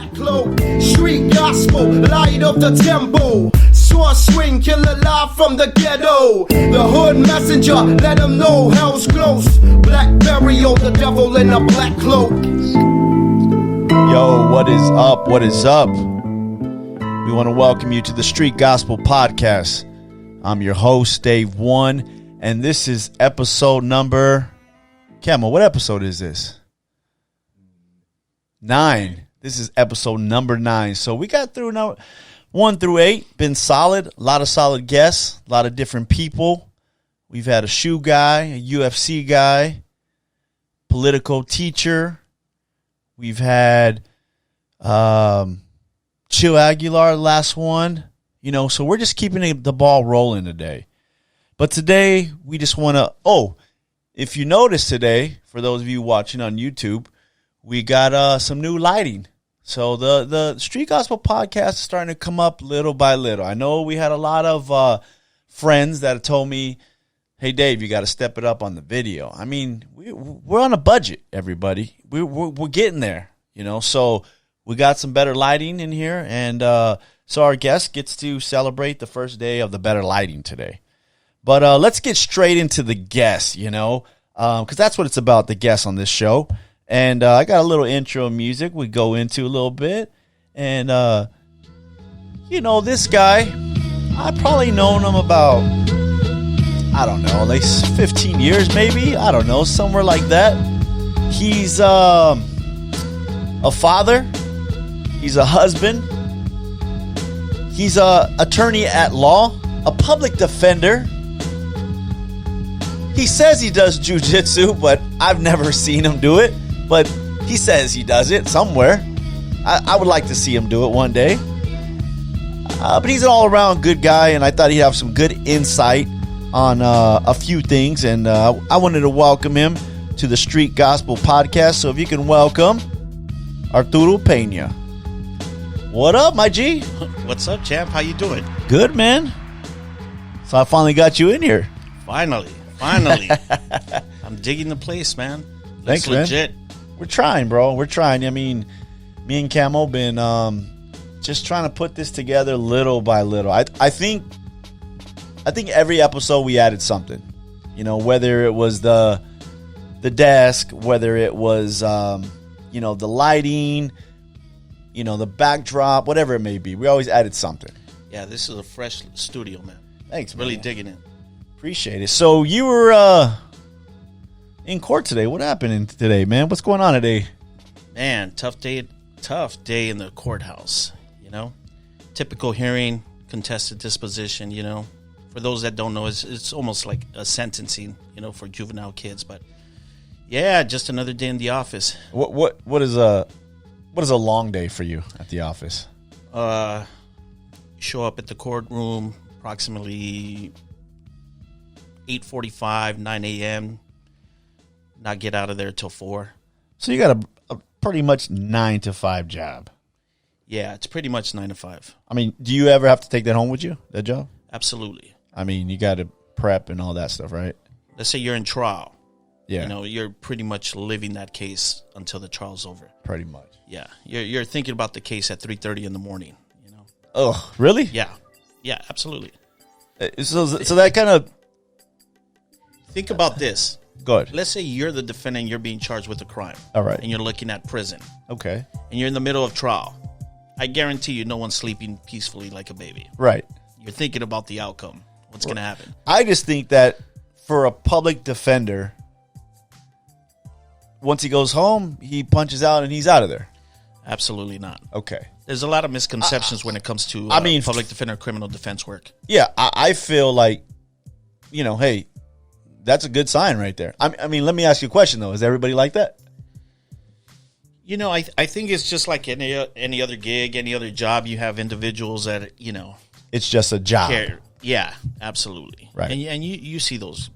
Black cloak, street gospel, light of the temple. Sword swing, killer live from the ghetto. The hood messenger, let them know hell's close. Black burial, the devil in a black cloak. Yo, what is up? What is up? We want to welcome you to the Street Gospel Podcast. I'm your host, Dave One, and this is episode number... Camel, what episode is this? 9. This is episode number 9. So we got through now 1 through 8. Been solid. A lot of solid guests. A lot of different people. We've had a shoe guy, a UFC guy, political teacher. We've had Chill Aguilar, last one. You know, so we're just keeping the ball rolling today. But today, we just want to... Oh, if you notice today, for those of you watching on YouTube, we got some new lighting. So the Street Gospel Podcast is starting to come up little by little. I know we had a lot of friends that told me, hey, Dave, you got to step it up on the video. I mean, we're on a budget, everybody. We're getting there, you know. So we got some better lighting in here. And so our guest gets to celebrate the first day of the better lighting today. But let's get straight into the guests, you know, because that's what it's about, the guests on this show. And I got a little intro music we go into a little bit. And, you know, this guy, I've probably known him about, I don't know, like 15 years maybe. I don't know, somewhere like that. He's a father. He's a husband. He's a attorney at law, a public defender. He says he does jujitsu, but I've never seen him do it. But he says he does it somewhere. I would like to see him do it one day. But he's an all-around good guy, and I thought he'd have some good insight on a few things. And I wanted to welcome him to the Street Gospel Podcast. So if you can welcome Arturo Pena. What up, my G? What's up, champ? How you doing? Good, man. So I finally got you in here. Finally. I'm digging the place, man. Thanks, legit. Man. We're trying, bro. We're trying. I mean, me and Camo been just trying to put this together little by little. I think every episode we added something. You know, whether it was the desk, whether it was you know, the lighting, you know, the backdrop, whatever it may be. We always added something. Yeah, this is a fresh studio, man. Thanks, man. Really digging it. Appreciate it. So you were in court today. What happened today, man? What's going on today? Man, tough day in the courthouse, you know. Typical hearing, contested disposition, you know. For those that don't know, it's almost like a sentencing, you know, for juvenile kids. But yeah, just another day in the office. What is a long day for you at the office? Show up at the courtroom approximately 8:45, 9 a.m., not get out of there till 4. So you got a pretty much 9 to 5 job. Yeah, it's pretty much 9 to 5. I mean, do you ever have to take that home with you, that job? Absolutely. I mean, you got to prep and all that stuff, right? Let's say you're in trial. Yeah. You know, you're pretty much living that case until the trial's over. Pretty much. Yeah. You're thinking about the case at 3:30 in the morning, you know. Oh, really? Yeah. Yeah, absolutely. So that kind of... Think about this. Go ahead. Let's say you're the defendant, you're being charged with a crime. All right. And you're looking at prison. Okay. And you're in the middle of trial. I guarantee you no one's sleeping peacefully like a baby. Right. You're thinking about the outcome. What's going to happen? I just think that for a public defender, once he goes home, he punches out and he's out of there. Absolutely not. Okay. There's a lot of misconceptions when it comes to public defender criminal defense work. Yeah, I feel like, you know, hey, that's a good sign right there. I mean, let me ask you a question, though. Is everybody like that? You know, I think it's just like any other gig, any other job. You have individuals that, you know. It's just a job. Care. Yeah, absolutely. Right. And you see those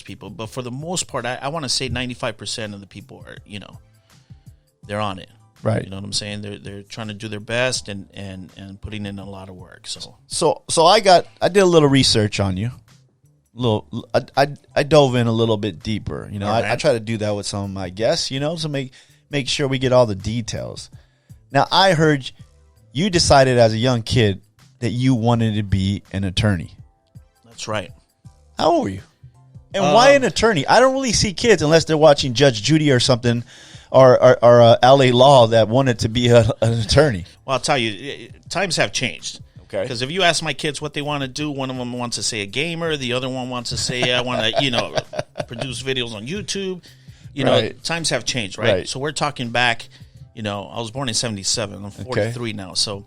people. But for the most part, I want to say 95% of the people are, you know, they're on it. Right. You know what I'm saying? They're trying to do their best and putting in a lot of work. So I did a little research on you. I dove in a little bit deeper. You know, right. I try to do that with some of my guests, you know, to make sure we get all the details. Now, I heard you decided as a young kid that you wanted to be an attorney. That's right. How old were you? And why an attorney? I don't really see kids unless they're watching Judge Judy or something, or LA Law that wanted to be an attorney. Well, I'll tell you, times have changed. Okay. Because if you ask my kids what they want to do, one of them wants to say a gamer, the other one wants to say I want to, produce videos on YouTube. Right. Times have changed, right? Right. So we're talking back. I was born in 77. I'm 43 now. So,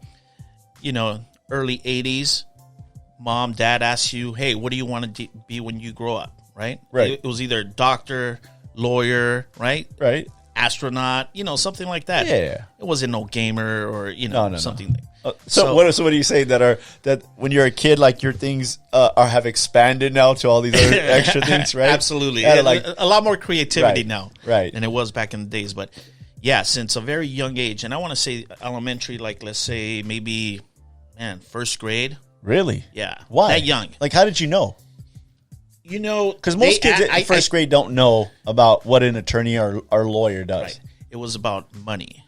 early 80s, mom, dad asks you, hey, what do you want to be when you grow up, right? Right. It was either doctor, lawyer, right? Right. Astronaut, something like that. Yeah. It wasn't no gamer or, something. So what do you say that when you're a kid, like your things have expanded now to all these other extra things, right? Absolutely. Yeah, like a lot more creativity Right. now Right. than it was back in the days. But yeah, since a very young age, and I want to say elementary, like let's say maybe, first grade. Really? Yeah. Why? That young. Like, how did you know? Because most kids in first grade don't know about what an attorney or lawyer does. Right. It was about money.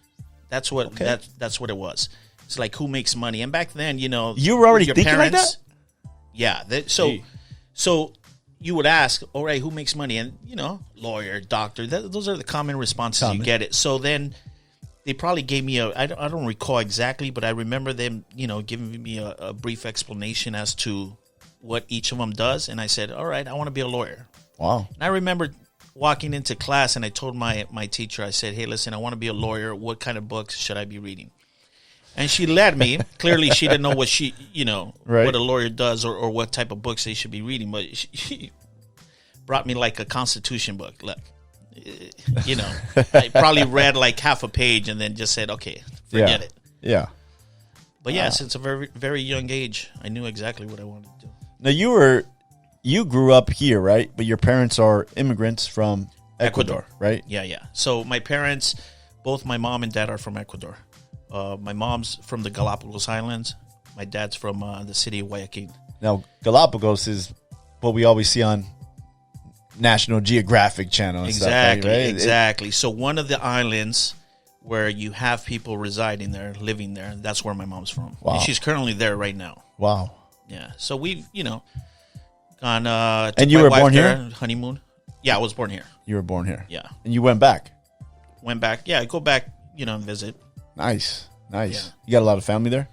That's what that's what it was. It's like who makes money. And back then, you were already your thinking like that? Yeah. So you would ask, all right, who makes money? And, lawyer, doctor, those are the common responses. You get it. So then they probably gave me I don't recall exactly, but I remember them, giving me a brief explanation as to what each of them does. And I said, all right, I want to be a lawyer. Wow. And I remember walking into class and I told my teacher, I said, hey, listen, I want to be a lawyer. What kind of books should I be reading? And she led me. Clearly, she didn't know what Right. what a lawyer does or what type of books they should be reading. But she brought me like a Constitution book. Look, I probably read like half a page and then just said, okay, forget it. Yeah. But yeah, since a very, very young age, I knew exactly what I wanted to do. Now you grew up here, right? But your parents are immigrants from Ecuador, right? Yeah. So my parents, both my mom and dad are from Ecuador. My mom's from the Galapagos Islands. My dad's from the city of Guayaquil. Now, Galapagos is what we always see on National Geographic Channel. And Exactly, stuff, right? exactly. So one of the islands where you have people residing there, living there, that's where my mom's from. Wow. And she's currently there right now. Wow. Yeah. So we've, gone. And you were born here? Honeymoon. Yeah, I was born here. You were born here. Yeah. And you went back. Went back. Yeah, I go back, and visit. Nice. Yeah. You got a lot of family there?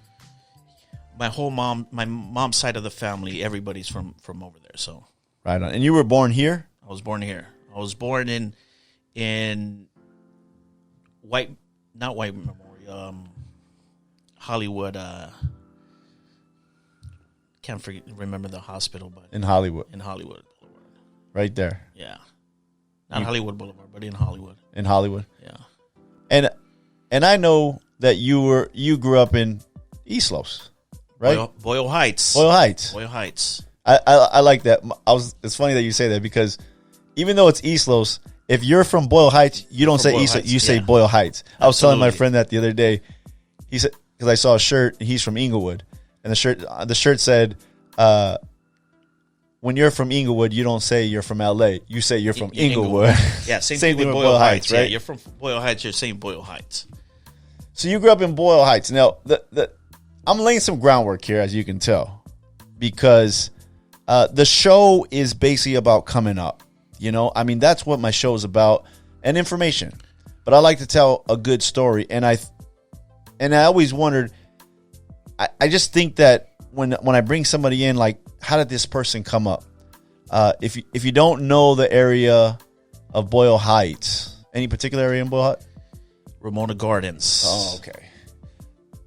My mom's side of the family, everybody's from over there. So Right on. And you were born here? I was born here. I was born in not White Memorial, Hollywood. Can't remember the hospital, but In Hollywood. in Hollywood Boulevard. Right there. Yeah, not Hollywood Boulevard, but in Hollywood. In Hollywood. Yeah, And I know that you grew up in East Los, right? Boyle Heights. Boyle Heights. Boyle Heights. I like that. It's funny that you say that because even though it's East Los, if you're from Boyle Heights, you don't say Boyle East. Heights, You say yeah. Boyle Heights. I was telling my Absolutely. friend that the other day. He said because I saw a shirt. He's from Inglewood, and the shirt said, "When you're from Inglewood, you don't say you're from L.A. You say you're from Inglewood." Yeah, same Same thing thing with with Boyle Boyle Heights. Heights, right? Yeah, you're from Boyle Heights. You're saying Boyle Heights. So you grew up in Boyle Heights. Now, I'm laying some groundwork here, as you can tell, because the show is basically about coming up. I mean, that's what my show is about, and information. But I like to tell a good story, and I always wondered. I just think that when I bring somebody in, like, how did this person come up? If you don't know the area of Boyle Heights, any particular area in Boyle Heights? Ramona Gardens. Oh, okay.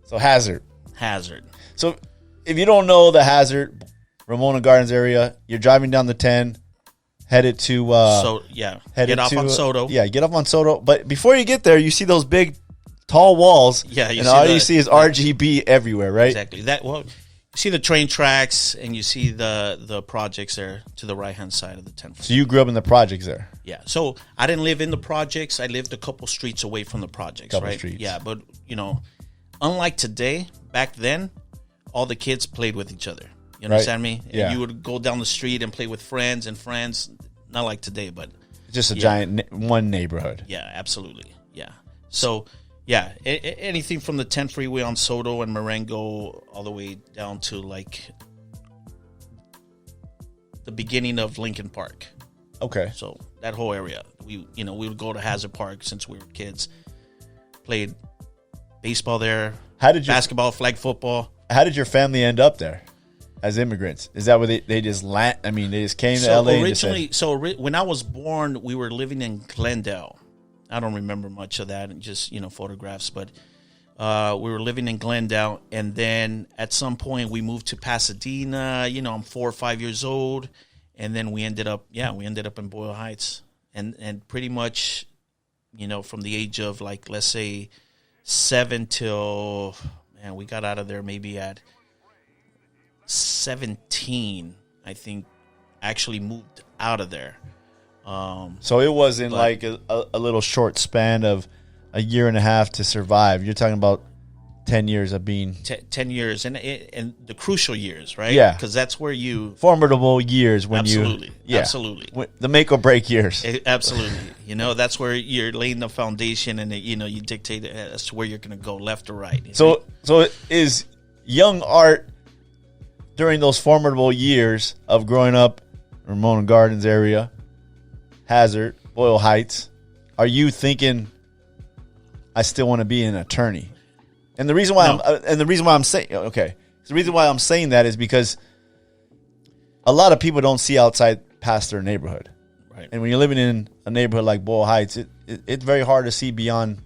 So Hazard. So if you don't know the Hazard, Ramona Gardens area, you're driving down the 10, headed to get off on Soto. Yeah, get off on Soto. But before you get there, you see those big, tall walls. Yeah, and all you see is RGB everywhere, right? Exactly. You see the train tracks and you see the projects there to the right hand side of the 10th floor. So you grew up in the projects there. Yeah. So I didn't live in the projects. I lived a couple streets away from the projects. Couple right? streets. Yeah, but unlike today, back then, all the kids played with each other. You understand me? Yeah. And you would go down the street and play with friends, not like today, but Just a giant one neighborhood. yeah, absolutely. Yeah. So, Yeah, anything from the 10 freeway on Soto and Marengo all the way down to like the beginning of Lincoln Park. Okay. So that whole area, we would go to Hazard Park since we were kids. Played baseball there. Basketball, flag football. How did your family end up there as immigrants? Is that where they just land? I mean, they just came to LA. Originally, when I was born, we were living in Glendale. I don't remember much of that, and just photographs. But we were living in Glendale, and then at some point we moved to Pasadena. I'm 4 or 5 years old, and then we ended up in Boyle Heights, and pretty much, from the age of like let's say 7 till we got out of there maybe at 17. I think actually moved out of there. So it wasn't like a little short span of a year and a half to survive. You're talking about 10 years of being 10 years and the crucial years, right? Yeah, because that's where you formidable years when absolutely. The make or break years. Absolutely, that's where you're laying the foundation, and you dictate as to where you're going to go, left or right. So is young Art during those formidable years of growing up in Ramona Gardens area, Hazard, Boyle Heights, are you thinking I still want to be an attorney? And the reason why I'm saying that is because a lot of people don't see outside past their neighborhood. Right. And when you're living in a neighborhood like Boyle Heights, it's very hard to see beyond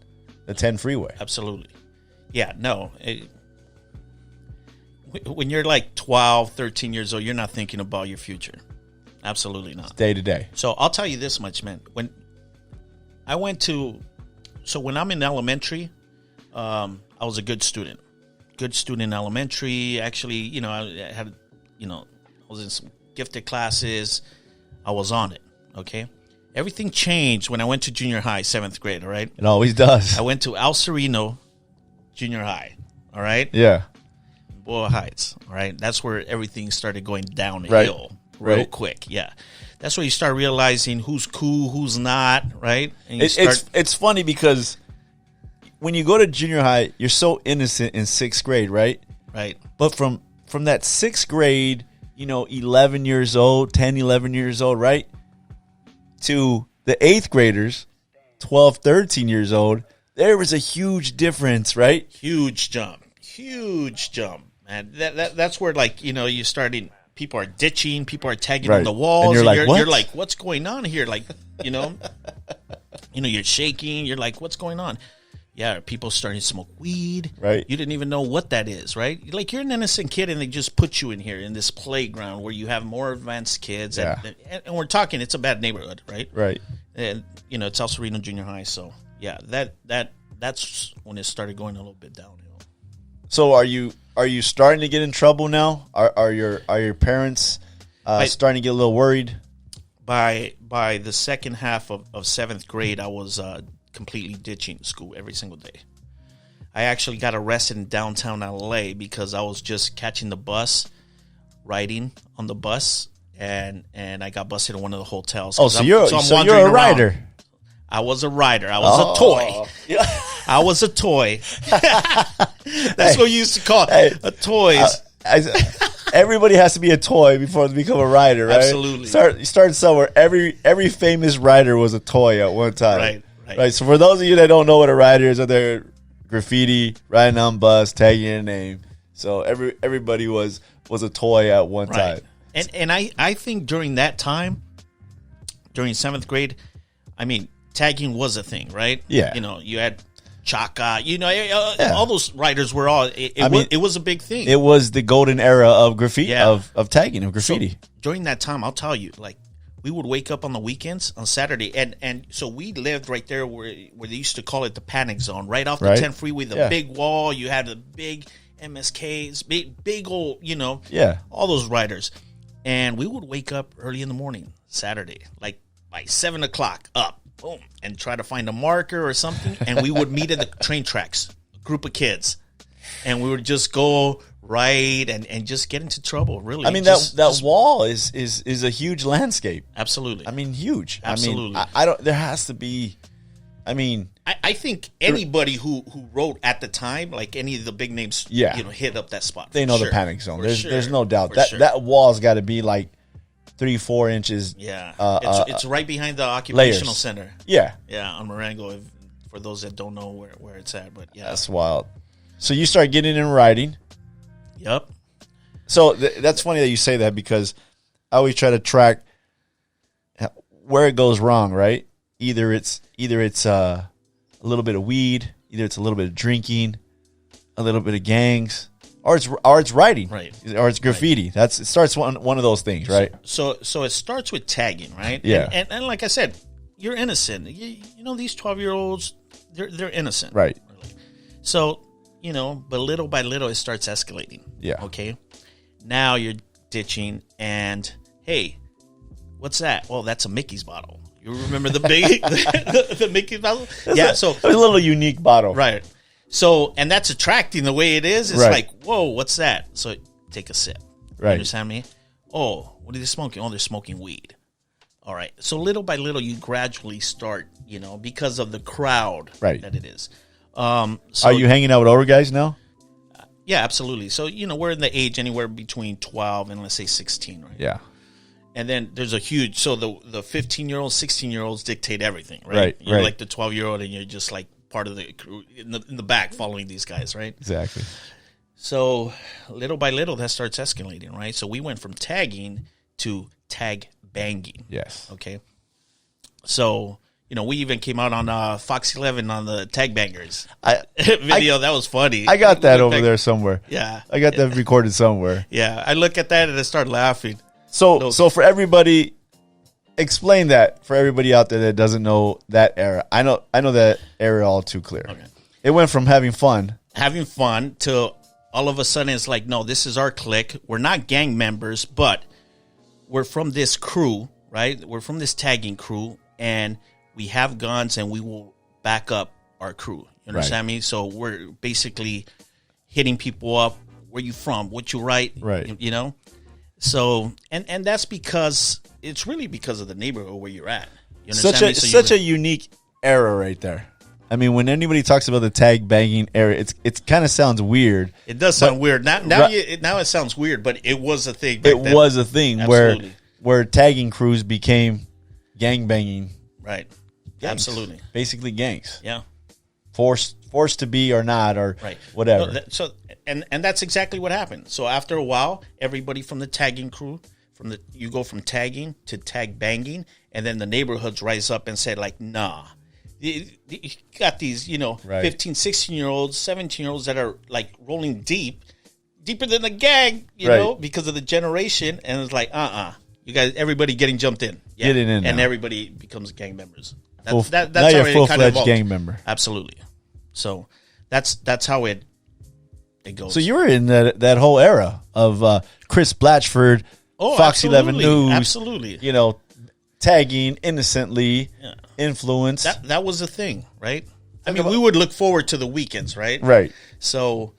the 10 freeway. Absolutely. Yeah, no. When you're like 12, 13 years old, you're not thinking about your future. Absolutely not. Day to day. So I'll tell you this much, man. When I'm in elementary, I was a good student. Good student in elementary. Actually, I had, I was in some gifted classes. I was on it, okay? Everything changed when I went to junior high, 7th grade, all right? It always does. I went to Al Sereno Junior High, all right? Yeah. Boyle Heights, all right? That's where everything started going downhill real quick, yeah. That's where you start realizing who's cool, who's not, right? And it's funny because when you go to junior high, you're so innocent in 6th grade, right? Right. But from that 6th grade, 11 years old, 10, 11 years old, right? To the 8th graders, 12, 13 years old, there was a huge difference, right? Huge jump, man. That's where, like, you starting. People are ditching. People are tagging on the walls. And you're like, what's going on here? Like, you're shaking. You're like, what's going on? Yeah, people starting to smoke weed. Right. You didn't even know what that is, right? Like, you're an innocent kid, and they just put you in here in this playground where you have more advanced kids. Yeah. And we're talking, it's a bad neighborhood, right? Right. And, it's El Sereno Junior High. So, yeah, that's when it started going a little bit downhill. So are you starting to get in trouble now? Are your parents starting to get a little worried? By the second half of 7th grade, I was completely ditching school every single day. I actually got arrested in downtown LA because I was just catching the bus, riding on the bus, and I got busted in one of the hotels. Oh, so you're a rider. I was a rider. I was a toy. I was a toy. That's what you used to call it. A toy. Everybody has to be a toy before they become a rider, right? Absolutely. You start somewhere. Every famous rider was a toy at one time. Right. So for those of you that don't know what a rider is, they're graffiti, riding on bus, tagging your name. So everybody was a toy at one time. And I think during that time, during 7th grade, I mean, tagging was a thing, right? Yeah. You had Chaka, all those writers were all, it was a big thing. It was the golden era of graffiti, of tagging, of graffiti. So during that time, I'll tell you, like, we would wake up on the weekends on Saturday, and so we lived right there where they used to call it the panic zone, right off the 10 freeway, the big wall, you had the big MSKs, big old, all those writers. And we would wake up early in the morning, Saturday, like by 7 o'clock, up, boom, and try to find a marker or something. And we would meet at the train tracks, a group of kids. And we would just go right and just get into trouble, really. I mean, that wall is a huge landscape. Absolutely. I mean, huge. Absolutely. I mean, there has to be, I mean, I think anybody who wrote at the time, like any of the big names, hit up that spot. They know the panic zone. There's no doubt that wall's got to be like 3-4 inches. Yeah, it's right behind the occupational center. Yeah, on Marengo. For those that don't know where it's at, but yeah, that's wild. So you start getting in writing. Yep. So that's funny that you say that, because I always try to track where it goes wrong, right? Either it's a little bit of weed, either it's a little bit of drinking, a little bit of gangs, or it's writing, right? Or it's graffiti. It starts one of those things, right? So it starts with tagging, right? Yeah. And like I said, you're innocent. You know, these 12-year-olds, they're innocent, right? So but little by little, it starts escalating. Yeah. Okay. Now you're ditching, and hey, what's that? Well, that's a Mickey's bottle. You remember the big the Mickey's bottle? So a little unique bottle, right? So, and that's attracting the way it is. It's right. like, whoa, what's that? So take a sip. Right. You understand me? Oh, what are they smoking? Oh, they're smoking weed. All right. So little by little, you gradually start, because of the crowd that it is. So, are you hanging out with older guys now? Yeah, absolutely. So, we're in the age anywhere between 12 and let's say 16, right? Yeah. And then there's a huge, so the 15-year-olds, 16-year-olds dictate everything, right? You're like the 12-year-old, and you're just like part of the crew in the back following these guys, right? Exactly. So little by little, that starts escalating, right? So we went from tagging to tag banging. Yes. Okay. So, we even came out on Fox 11 on the tag bangers video. That was funny. I got that over there somewhere. Yeah. I got that recorded somewhere. Yeah. I look at that and I start laughing. So for everybody, explain that for everybody out there that doesn't know that era. I know that era all too clear. Okay. It went from having fun to all of a sudden it's like, no, this is our clique. We're not gang members, but we're from this crew, right? We're from this tagging crew, and we have guns, and we will back up our crew. You understand me? So we're basically hitting people up. Where you from? What you write? Right. So, and that's because it's really because of the neighborhood where you're at. You understand me? Such a unique era right there. I mean, when anybody talks about the tag banging era, it kind of sounds weird. It does sound weird. Now it sounds weird, but it was a thing. It was a thing where tagging crews became gang banging. Right. Gangs. Absolutely. Basically gangs. Yeah. Forced to be or not, or whatever. No, and that's exactly what happened. So after a while, everybody from the tagging crew, you go from tagging to tag banging, and then the neighborhoods rise up and say like, nah. You got these, 15, 16-year-olds, 17-year-olds that are like rolling deeper than the gang, know, because of the generation, and it's like, you guys, everybody getting jumped in, getting in, and everybody becomes gang members. That's now you're a full-fledged gang member. Absolutely. So that's how it goes. So you were in that whole era of Chris Blatchford, Fox 11 News, absolutely. Tagging innocently, influence. That was the thing, right? I mean, we would look forward to the weekends, right? Right. So,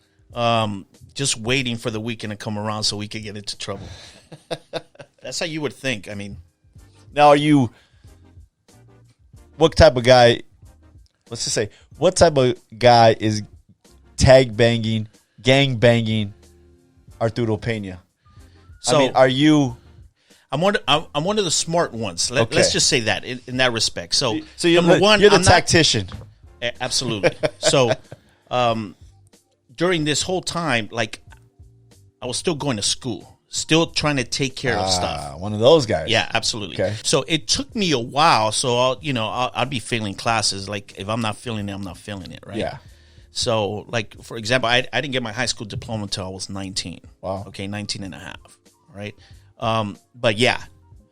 just waiting for the weekend to come around so we could get into trouble. That's how you would think. I mean, now what type of guy? Let's just say, what type of guy is tag banging, gang banging Arturo Pena? So, I mean, are you? I'm one of the smart ones. Let's just say that in that respect. So you're number one, you're the tactician. Absolutely. So during this whole time, like I was still going to school, still trying to take care of stuff. One of those guys. Yeah, absolutely. Okay. So it took me a while. So I'd be failing classes. Like if I'm not feeling it, I'm not feeling it. Right. Yeah. So like for example, I didn't get my high school diploma until I was 19. Wow. Okay, 19 and a half. Right. But yeah,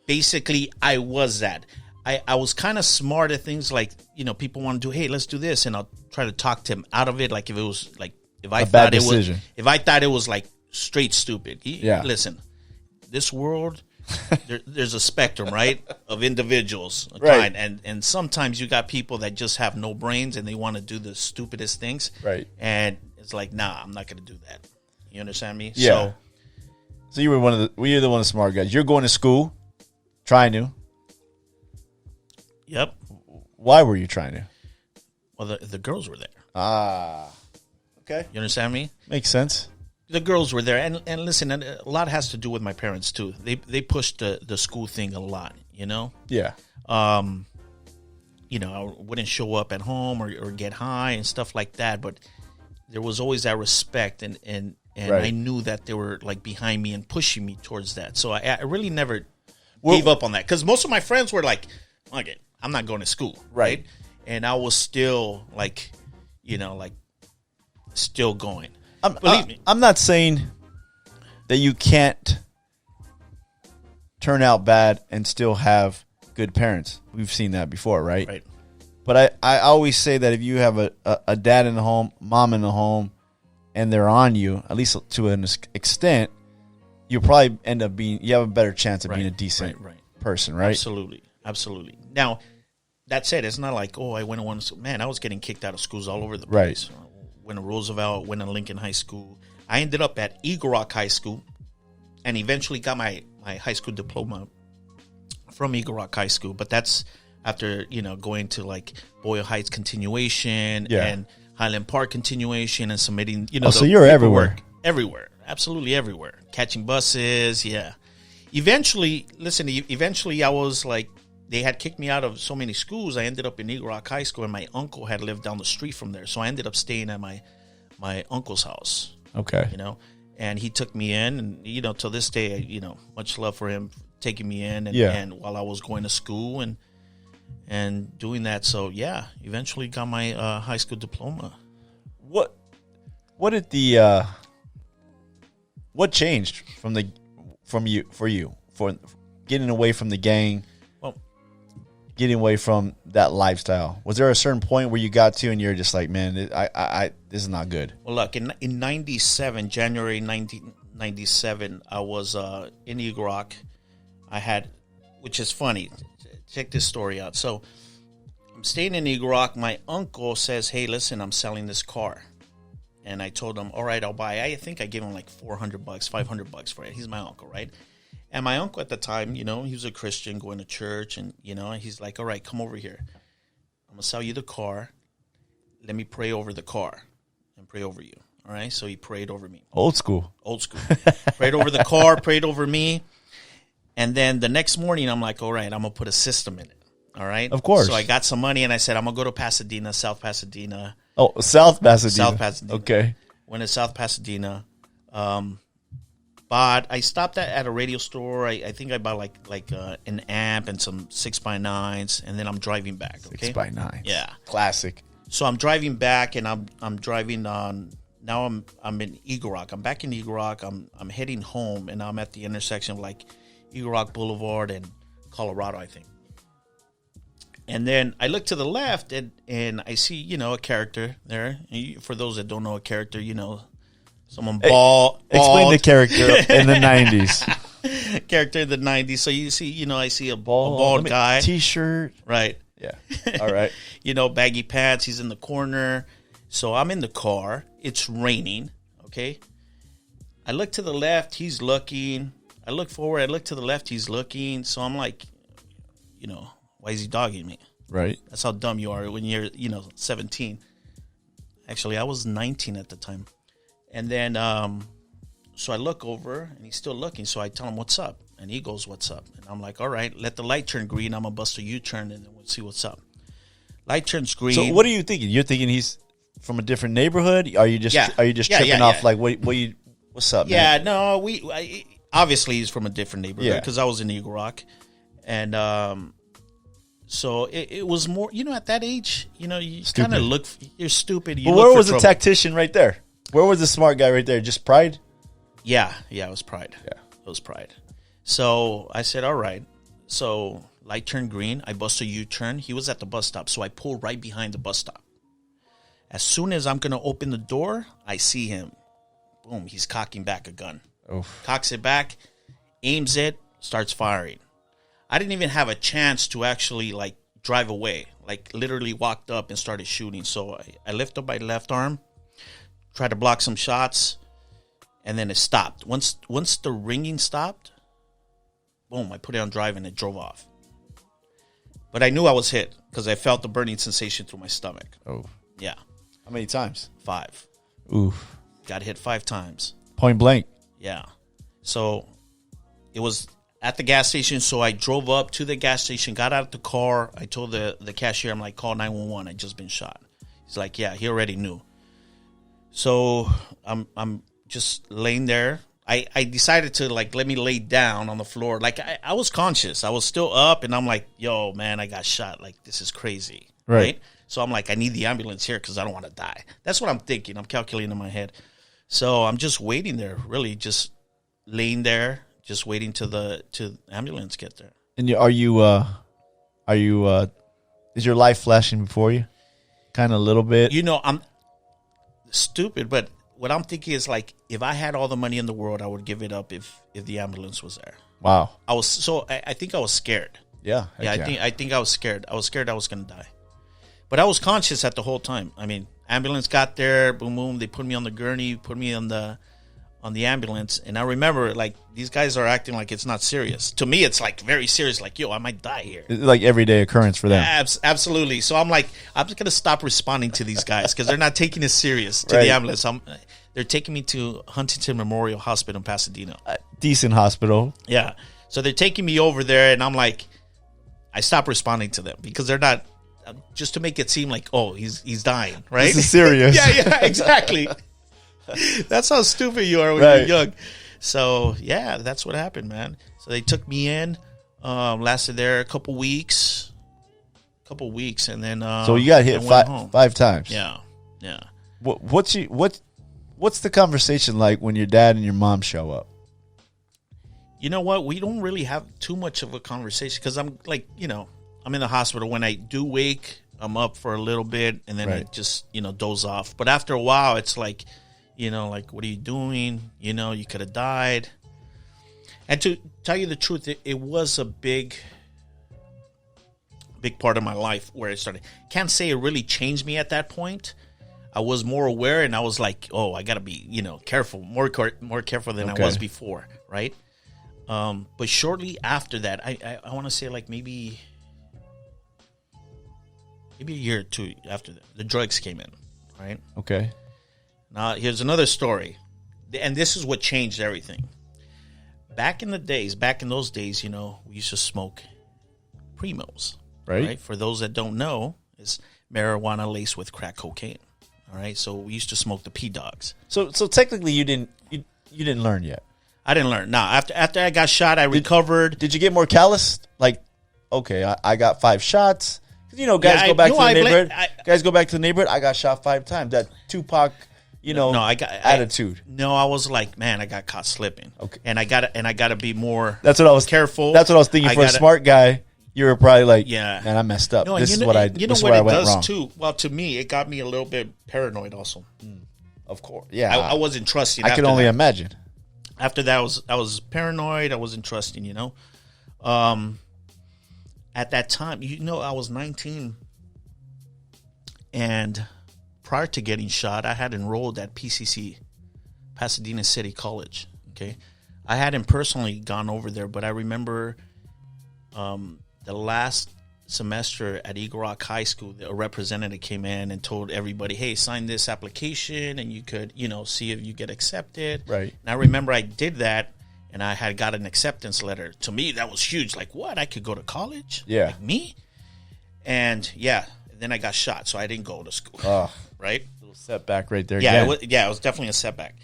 basically I was that. I was kind of smart at things like, people want to do, hey, let's do this. And I'll try to talk to him out of it. Like if it was like, if I thought it was like straight stupid. Listen, this world, there's a spectrum, right? Of individuals. Right. And sometimes you got people that just have no brains and they want to do the stupidest things. Right. And it's like, nah, I'm not going to do that. You understand me? Yeah. So you were one of the smart guys. You're going to school, trying to. Yep. Why were you trying to? Well, the girls were there. Ah, okay, You understand me? makes sense. The girls were there, and listen, and a lot has to do with my parents too. They pushed the school thing a lot, you know. Yeah, You know, I wouldn't show up at home or get high and stuff like that, but there was always that respect, and Right. I knew that they were like behind me and pushing me towards that. So I really never gave up on that, because most of my friends were like, "Okay, I'm not going to school," Right. And I was still like, you know, like still going. Believe me, I'm not saying that you can't turn out bad and still have good parents. We've seen that before, right? Right. But I always say that if you have a dad in the home, mom in the home, and they're on you, at least to an extent, you'll probably end up you have a better chance of being a decent person, right? Absolutely. Now, that said, it's not like, I went to one. Man, I was getting kicked out of schools all over the place. Right. Went to Roosevelt, went to Lincoln High School. I ended up at Eagle Rock High School, and eventually got my high school diploma from Eagle Rock High School. But that's after, going to like Boyle Heights continuation and Highland Park continuation and submitting, so you're everywhere. Everywhere. Absolutely everywhere. Catching buses, yeah. Eventually, I was like, they had kicked me out of so many schools. I ended up in Eagle Rock High School, and my uncle had lived down the street from there. So I ended up staying at my uncle's house. Okay. And he took me in, and, till this day, much love for him taking me in and while I was going to school and doing that. So, yeah, eventually got my high school diploma. What did the what changed for getting away from the gang? Well, getting away from that lifestyle. Was there a certain point where you got to and you're just like, man, I this is not good? Well, look, in 97, January 1997, I was in Eagle Rock. I had, which is funny. Check this story out. So I'm staying in Eagle Rock. My uncle says, hey, listen, I'm selling this car. And I told him, all right, I'll buy it. I think I gave him like $400, $500 for it. He's my uncle, right? And my uncle at the time, he was a Christian going to church. And, he's like, all right, come over here. I'm going to sell you the car. Let me pray over the car and pray over you. All right? So he prayed over me. Old school. Prayed over the car, prayed over me. And then the next morning, I'm like, all right, I'm going to put a system in it. All right? Of course. So I got some money, and I said, I'm going to go to Pasadena, South Pasadena. Oh, South Pasadena. South Pasadena. Okay. Went to South Pasadena. But I stopped at a radio store. I think I bought like an amp and some 6x9s, and then I'm driving back. Okay? 6x9. Yeah. Classic. So I'm driving back, and I'm driving on. Now I'm in Eagle Rock. I'm back in Eagle Rock. I'm heading home, and I'm at the intersection of like Eagle Rock Boulevard and Colorado, I think. And then I look to the left, and I see, a character there. For those that don't know a character, someone bald. Explain the character in the 90s. Character in the 90s. So you see, I see a bald guy. T-shirt. Right. Yeah. All right. Baggy pants. He's in the corner. So I'm in the car. It's raining. Okay. I look to the left. He's looking. I look forward. I look to the left. He's looking. So I'm like, why is he dogging me? Right. That's how dumb you are when you're, 17. Actually, I was 19 at the time. And then, so I look over, and he's still looking. So I tell him, what's up? And he goes, what's up? And I'm like, all right, let the light turn green. I'm going to bust a U-turn, and then we'll see what's up. Light turns green. So what are you thinking? You're thinking he's from a different neighborhood? Are you just tripping off like, what's up, yeah, man? no, obviously he's from a different neighborhood because I was in Eagle Rock. And, so it was more, at that age, you kind of look, you're stupid. But where was the tactician right there? Where was the smart guy right there? Just pride? Yeah, it was pride. Yeah. It was pride. So I said, all right. So light turned green. I bust a U-turn. He was at the bus stop. So I pull right behind the bus stop. As soon as I'm going to open the door, I see him. Boom, he's cocking back a gun. Oof. Cocks it back, aims it, starts firing. I didn't even have a chance to actually drive away. Literally walked up and started shooting. So I lift up my left arm, tried to block some shots, and then it stopped. Once the ringing stopped, boom, I put it on drive and it drove off. But I knew I was hit because I felt the burning sensation through my stomach. Oh. Yeah. How many times? 5. Oof. Got hit 5 times. Point blank. Yeah. So it was at the gas station. So I drove up to the gas station, got out of the car. I told the cashier, I'm like, call 911. I just been shot. He's like, yeah, he already knew. So I'm just laying there. I decided to like let me lay down on the floor. Like I was conscious. I was still up, and I'm like, yo, man, I got shot. Like, this is crazy. Right? So I'm like, I need the ambulance here because I don't want to die. That's what I'm thinking. I'm calculating in my head. So I'm just waiting there, really just laying there, just waiting to the ambulance get there. And is your life flashing before you? Kind of a little bit. You know, I'm stupid, but what I'm thinking is like, if I had all the money in the world, I would give it up if the ambulance was there. Wow. I think I was scared. Yeah. Yeah, I think I was scared. I was scared I was going to die. But I was conscious at the whole time. I mean, ambulance got there, boom, boom. They put me on the gurney, put me on the ambulance. And I remember, like, these guys are acting like it's not serious. To me, it's, like, very serious. Like, yo, I might die here. It's like everyday occurrence for them. Absolutely. So I'm like, I'm just going to stop responding to these guys because they're not taking it serious to the ambulance. They're taking me to Huntington Memorial Hospital in Pasadena. Decent hospital. Yeah. So they're taking me over there, and I'm like, I stop responding to them because they're not, just to make it seem like, oh, he's dying, right? This is serious. yeah, exactly. That's how stupid you are when you're young. So, yeah, that's what happened, man. So they took me in, lasted there a couple weeks, and then so you got hit 5 times. Yeah. What's the conversation like when your dad and your mom show up? You know what? We don't really have too much of a conversation because I'm like, I'm in the hospital. When I do wake, I'm up for a little bit, and then I just, doze off. But after a while, it's like, like, what are you doing? You could have died. And to tell you the truth, it was a big part of my life where it started. Can't say it really changed me at that point. I was more aware, and I was like, oh, I got to be, careful, more careful than I was before, right? But shortly after that, I want to say like maybe a year or two after that, the drugs came in, right? Okay. Now, here's another story. And this is what changed everything. Back in those days, we used to smoke Primos. Right? For those that don't know, it's marijuana laced with crack cocaine. All right? So we used to smoke the P-Dogs. So technically you didn't learn yet. I didn't learn. No, after I got shot, I recovered. Did you get more callous? Like, okay, I got 5 shots. Guys go back to the neighborhood. Guys go back to the neighborhood. I got shot 5 times. That Tupac, attitude. I was like, man, I got caught slipping. Okay, and I got to be more. That's what I was careful. That's what I was thinking. For a smart guy, you were probably like, yeah, man, I messed up. No, this is what I. You know this what where it I went does wrong. too. Well, to me, it got me a little bit paranoid. Also, of course, yeah. I wasn't trusting. I can only imagine. After that, I was paranoid. I wasn't trusting. At that time, I was 19. And prior to getting shot, I had enrolled at PCC, Pasadena City College. Okay, I hadn't personally gone over there, but I remember the last semester at Eagle Rock High School, a representative came in and told everybody, "Hey, sign this application, and you could, see if you get accepted." Right. And I remember I did that, and I had got an acceptance letter. To me, that was huge. Like, what? I could go to college? Yeah. Like me? And yeah. Then I got shot, so I didn't go to school. Oh, right? Little setback right there. Yeah, it was definitely a setback.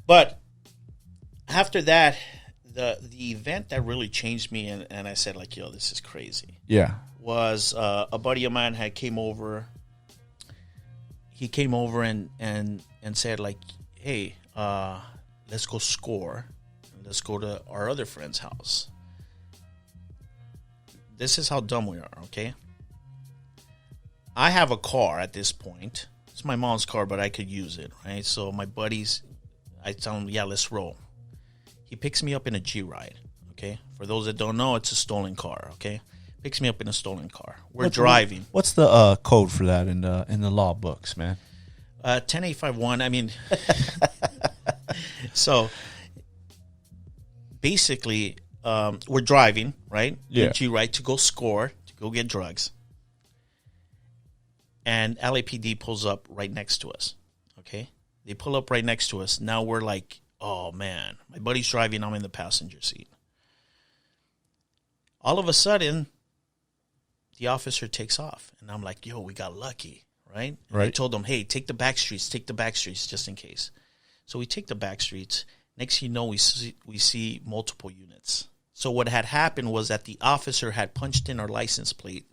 But after that, the event that really changed me, and I said, like, yo, this is crazy. Yeah. Was a buddy of mine came over. He came over and said, like, hey, let's go score. Let's go to our other friend's house. This is how dumb we are, okay? I have a car at this point. It's my mom's car, but I could use it, right? So my buddies, I tell them, yeah, let's roll. He picks me up in a G-Ride, okay? For those that don't know, it's a stolen car, okay? Picks me up in a stolen car. We're driving. What's the code for that in the law books, man? 10851. I mean, so basically, we're driving, right? Yeah. In G-Ride to go score go get drugs. And LAPD pulls up right next to us. Okay? They pull up right next to us. Now we're like, oh, man. My buddy's driving. I'm in the passenger seat. All of a sudden, the officer takes off. And I'm like, yo, we got lucky. Right? And I told them, hey, take the back streets. Take the back streets just in case. So we take the back streets. Next thing you know, we see multiple units. So what had happened was that the officer had punched in our license plate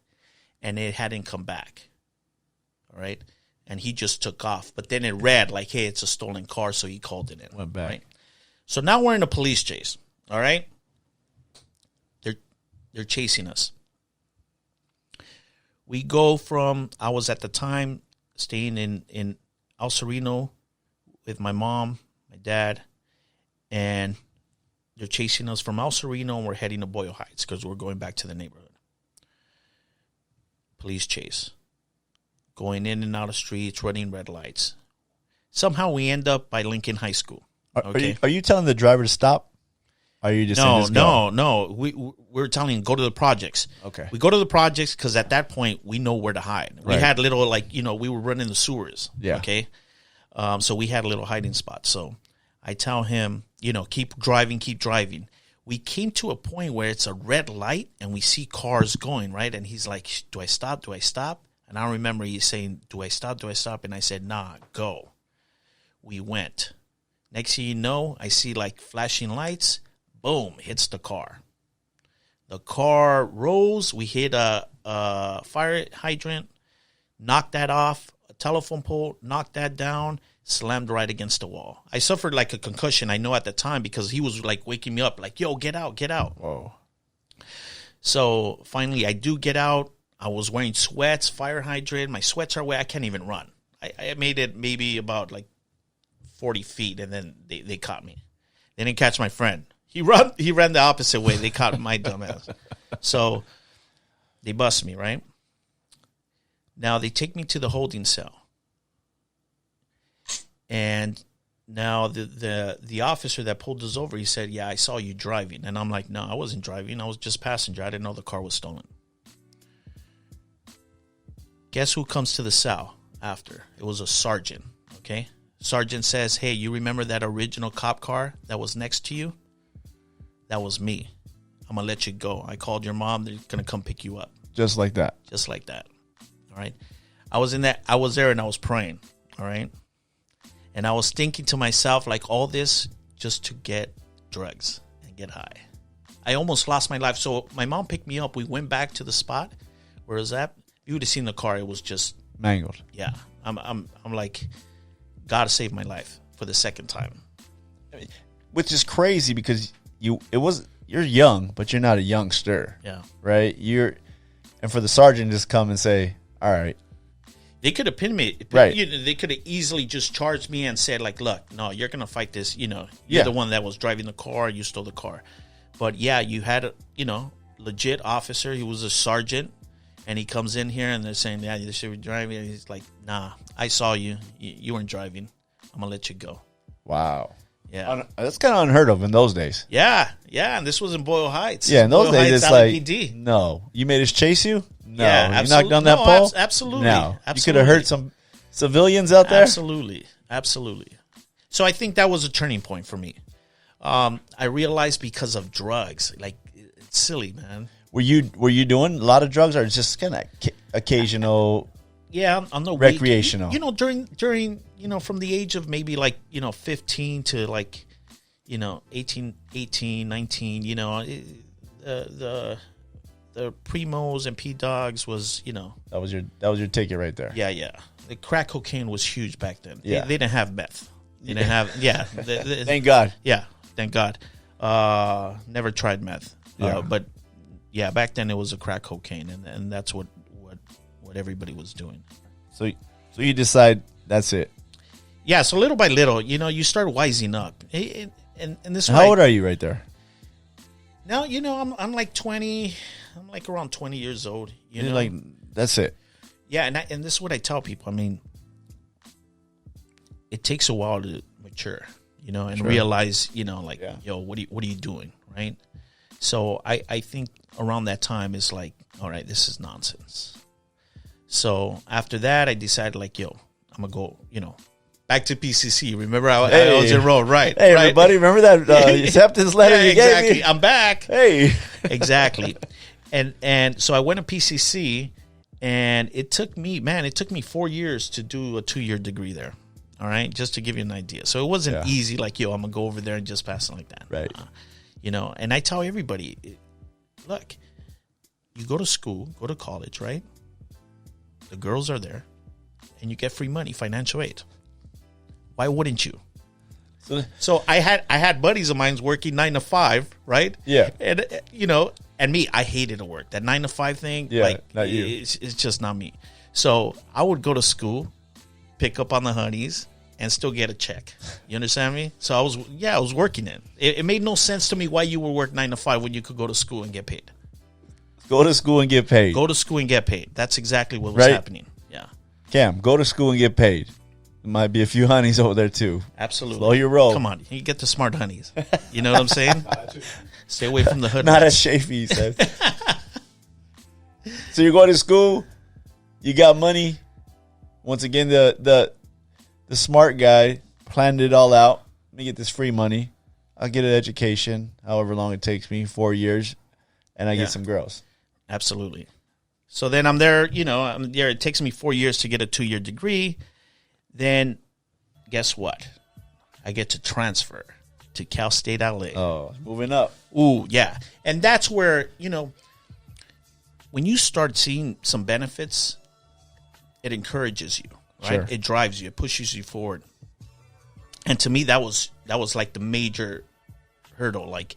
and it hadn't come back. All right? And he just took off. But then it read like, hey, it's a stolen car, so he called it in. Went back. Right? So now we're in a police chase. All right? They're chasing us. We go from, I was at the time staying in El Sereno with my mom, my dad, and they're chasing us from El Sereno, and we're heading to Boyle Heights because we're going back to the neighborhood. Police chase. Going in and out of streets, running red lights. Somehow we end up by Lincoln High School. Okay? Are you telling the driver to stop? Or are you just saying, just go? No. We're telling him, go to the projects. Okay. We go to the projects because at that point, we know where to hide. We Right. had little, we were running the sewers. Yeah. Okay? So we had a little hiding spot. So I tell him, keep driving, keep driving. We came to a point where it's a red light and we see cars going, right? And he's like, do I stop? Do I stop? And I remember he's saying, do I stop? Do I stop? And I said, nah, go. We went. Next thing you know, I see like flashing lights. Boom, hits the car. The car rolls. We hit a fire hydrant, knocked that off, a telephone pole, knocked that down, slammed right against the wall. I suffered like a concussion, I know at the time, because he was like waking me up, like, yo, get out, get out. Whoa. So finally I do get out. I was wearing sweats, fire hydrant. My sweats are wet. I can't even run. I made it maybe about like 40 feet, and then they caught me. They didn't catch my friend. He ran the opposite way. They caught my dumbass. So they bust me, right? Now they take me to the holding cell. And now the officer that pulled us over, he said, yeah, I saw you driving. And I'm like, no, I wasn't driving. I was just passenger. I didn't know the car was stolen. Guess who comes to the cell after? It was a sergeant, okay? Sergeant says, hey, you remember that original cop car that was next to you? That was me. I'm going to let you go. I called your mom. They're going to come pick you up. Just like that. Just like that. All right. I was there and I was praying. All right. And I was thinking to myself, like, all this just to get drugs and get high. I almost lost my life. So my mom picked me up. We went back to the spot where it was at. You would have seen the car. It was just Mangled. Yeah. I'm like, God save my life for the second time. Which is crazy because you're young, but you're not a youngster. Yeah. Right? And for the sergeant to just come and say, all right. They could have pinned me. Right. They could have easily just charged me and said, like, look, no, you're going to fight this. You're the one that was driving the car. You stole the car. But, yeah, you had a, legit officer. He was a sergeant. And he comes in here and they're saying, yeah, you should be driving. And he's like, nah, I saw you. You weren't driving. I'm going to let you go. Wow. Yeah. That's kind of unheard of in those days. Yeah. Yeah. And this was in Boyle Heights. Yeah. In those Boyle days, Heights, it's LAPD. like, no. You made us chase you? No. Yeah, you knocked on that pole? Absolutely. No. Absolutely. You could have hurt some civilians out there? Absolutely. Absolutely. So I think that was a turning point for me. I realized because of drugs, like, it's silly, man. Were you doing a lot of drugs or just kind of occasional? Yeah, on the recreational. Week, during from the age of maybe like 15 to like 18, 19. The Primos and P Dogs was that was your ticket right there. Yeah. The crack cocaine was huge back then. Yeah. They didn't have meth. They didn't have Thank God. Yeah, thank God. Never tried meth. Yeah. But yeah, back then it was a crack cocaine, and that's what everybody was doing. So you decide that's it. Yeah, so little by little, you start wising up. And this. How old are you right there? Now, I'm like 20. I'm like around 20 years old. You're like, that's it. Yeah, and this is what I tell people. I mean, it takes a while to mature, and Sure. realize, yo, what are you doing, right? So I think around that time is like, all right, this is nonsense. So after that, I decided like, yo, I'm going to go, you know, back to PCC. Remember I was enrolled, right? Hey, right. everybody, remember that acceptance letter you exactly. gave me? I'm back. Hey. Exactly. And so I went to PCC, and it took me 4 years to do a 2-year degree there. All right, just to give you an idea. So it wasn't easy like, yo, I'm going to go over there and just pass it like that. Right. You know, and I tell everybody, look, you go to school, go to college, right? The girls are there, and you get free money, financial aid. Why wouldn't you? So I had buddies of mine working 9 to 5, right? Yeah. And you know, and me, I hated to work. That 9 to 5 thing, not you. It's just not me. So I would go to school, pick up on the honeys, and still get a check. You understand me? So I was working it. It made no sense to me why you would work 9 to 5 when you could go to school and get paid. Go to school and get paid. Go to school and get paid. That's exactly what was happening. Yeah. Cam, go to school and get paid. There might be a few honeys over there too. Absolutely. Slow your roll. Come on. You get the smart honeys. You know what I'm saying? Stay away from the hood. Not as Shafee, he said. So you're going to school, you got money. Once again, the smart guy planned it all out. Let me get this free money. I'll get an education, however long it takes me, 4 years, and I get some girls. Absolutely. So then I'm there, you know, I'm there. It takes me 4 years to get a 2-year degree. Then guess what? I get to transfer to Cal State LA. Oh, moving up. Ooh, yeah. And that's where, you know, when you start seeing some benefits, it encourages you, right? Sure. It drives you, it pushes you forward. And to me, that was like the major hurdle. Like,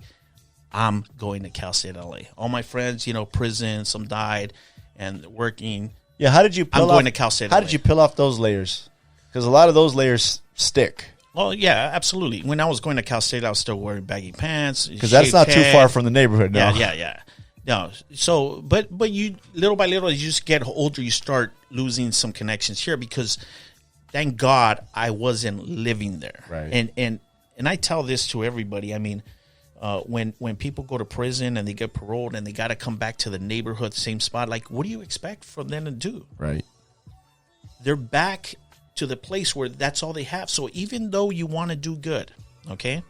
I'm going to Cal State LA. All my friends, you know, prison, some died, and working. Yeah, how did you peel I'm going to Cal State How LA. did you peel off those layers? Because a lot of those layers stick. Well, yeah, absolutely. When I was going to Cal State, I was still wearing baggy pants. Because that's not too far from the neighborhood now. Yeah. No, so but you little by little, as you just get older, you start losing some connections here because, thank God, I wasn't living there. Right. And I tell this to everybody. I mean, when people go to prison and they get paroled and they got to come back to the neighborhood, same spot, like, what do you expect from them to do? Right. They're back to the place where that's all they have. So even though you want to do good, okay,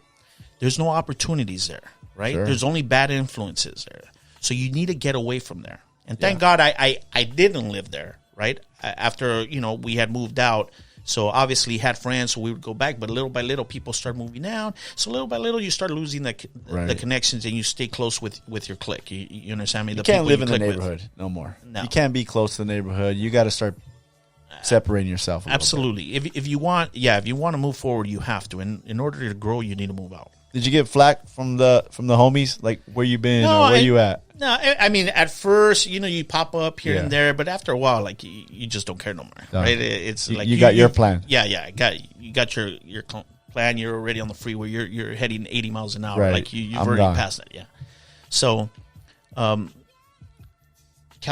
there's no opportunities there, right? Sure. There's only bad influences there. So you need to get away from there. And thank God I didn't live there, right? After, you know, we had moved out. So obviously had friends, so we would go back. But little by little, people start moving out. So little by little, you start losing the connections, and you stay close with your clique. You understand me? You can't live in the neighborhood no more. No. You can't be close to the neighborhood. You got to start separating yourself a Absolutely. If you want to move forward, you have to. And in order to grow, you need to move out. Did you get flack from the homies? Like, where you been or where you at? No, I mean, at first, you know, you pop up here and there, but after a while, like, you just don't care no more, right? It's like you got your plan. Yeah, you got your plan. You're already on the freeway. You're heading 80 miles an hour. Right. Like you've I'm already gone. passed that. Yeah. So, Cal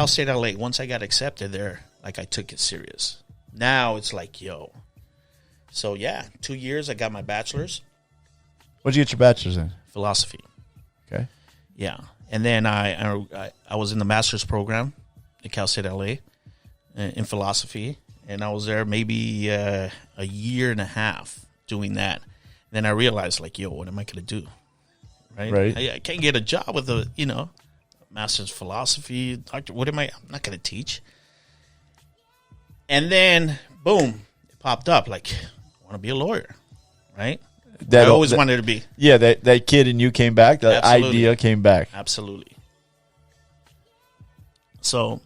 State LA. Once I got accepted there, like, I took it serious. Now it's like, yo. So yeah, 2 years. I got my bachelor's. What'd you get your bachelor's in? Philosophy. Okay. Yeah. And then I was in the master's program at Cal State LA in philosophy. And I was there maybe a year and a half doing that. And then I realized, like, yo, what am I going to do? Right. I can't get a job with a, you know, master's philosophy. Doctor, I'm not going to teach. And then, boom, it popped up. Like, I want to be a lawyer. Right. I always wanted to be. Yeah, that kid in you came back. That Absolutely. idea came back. Absolutely. So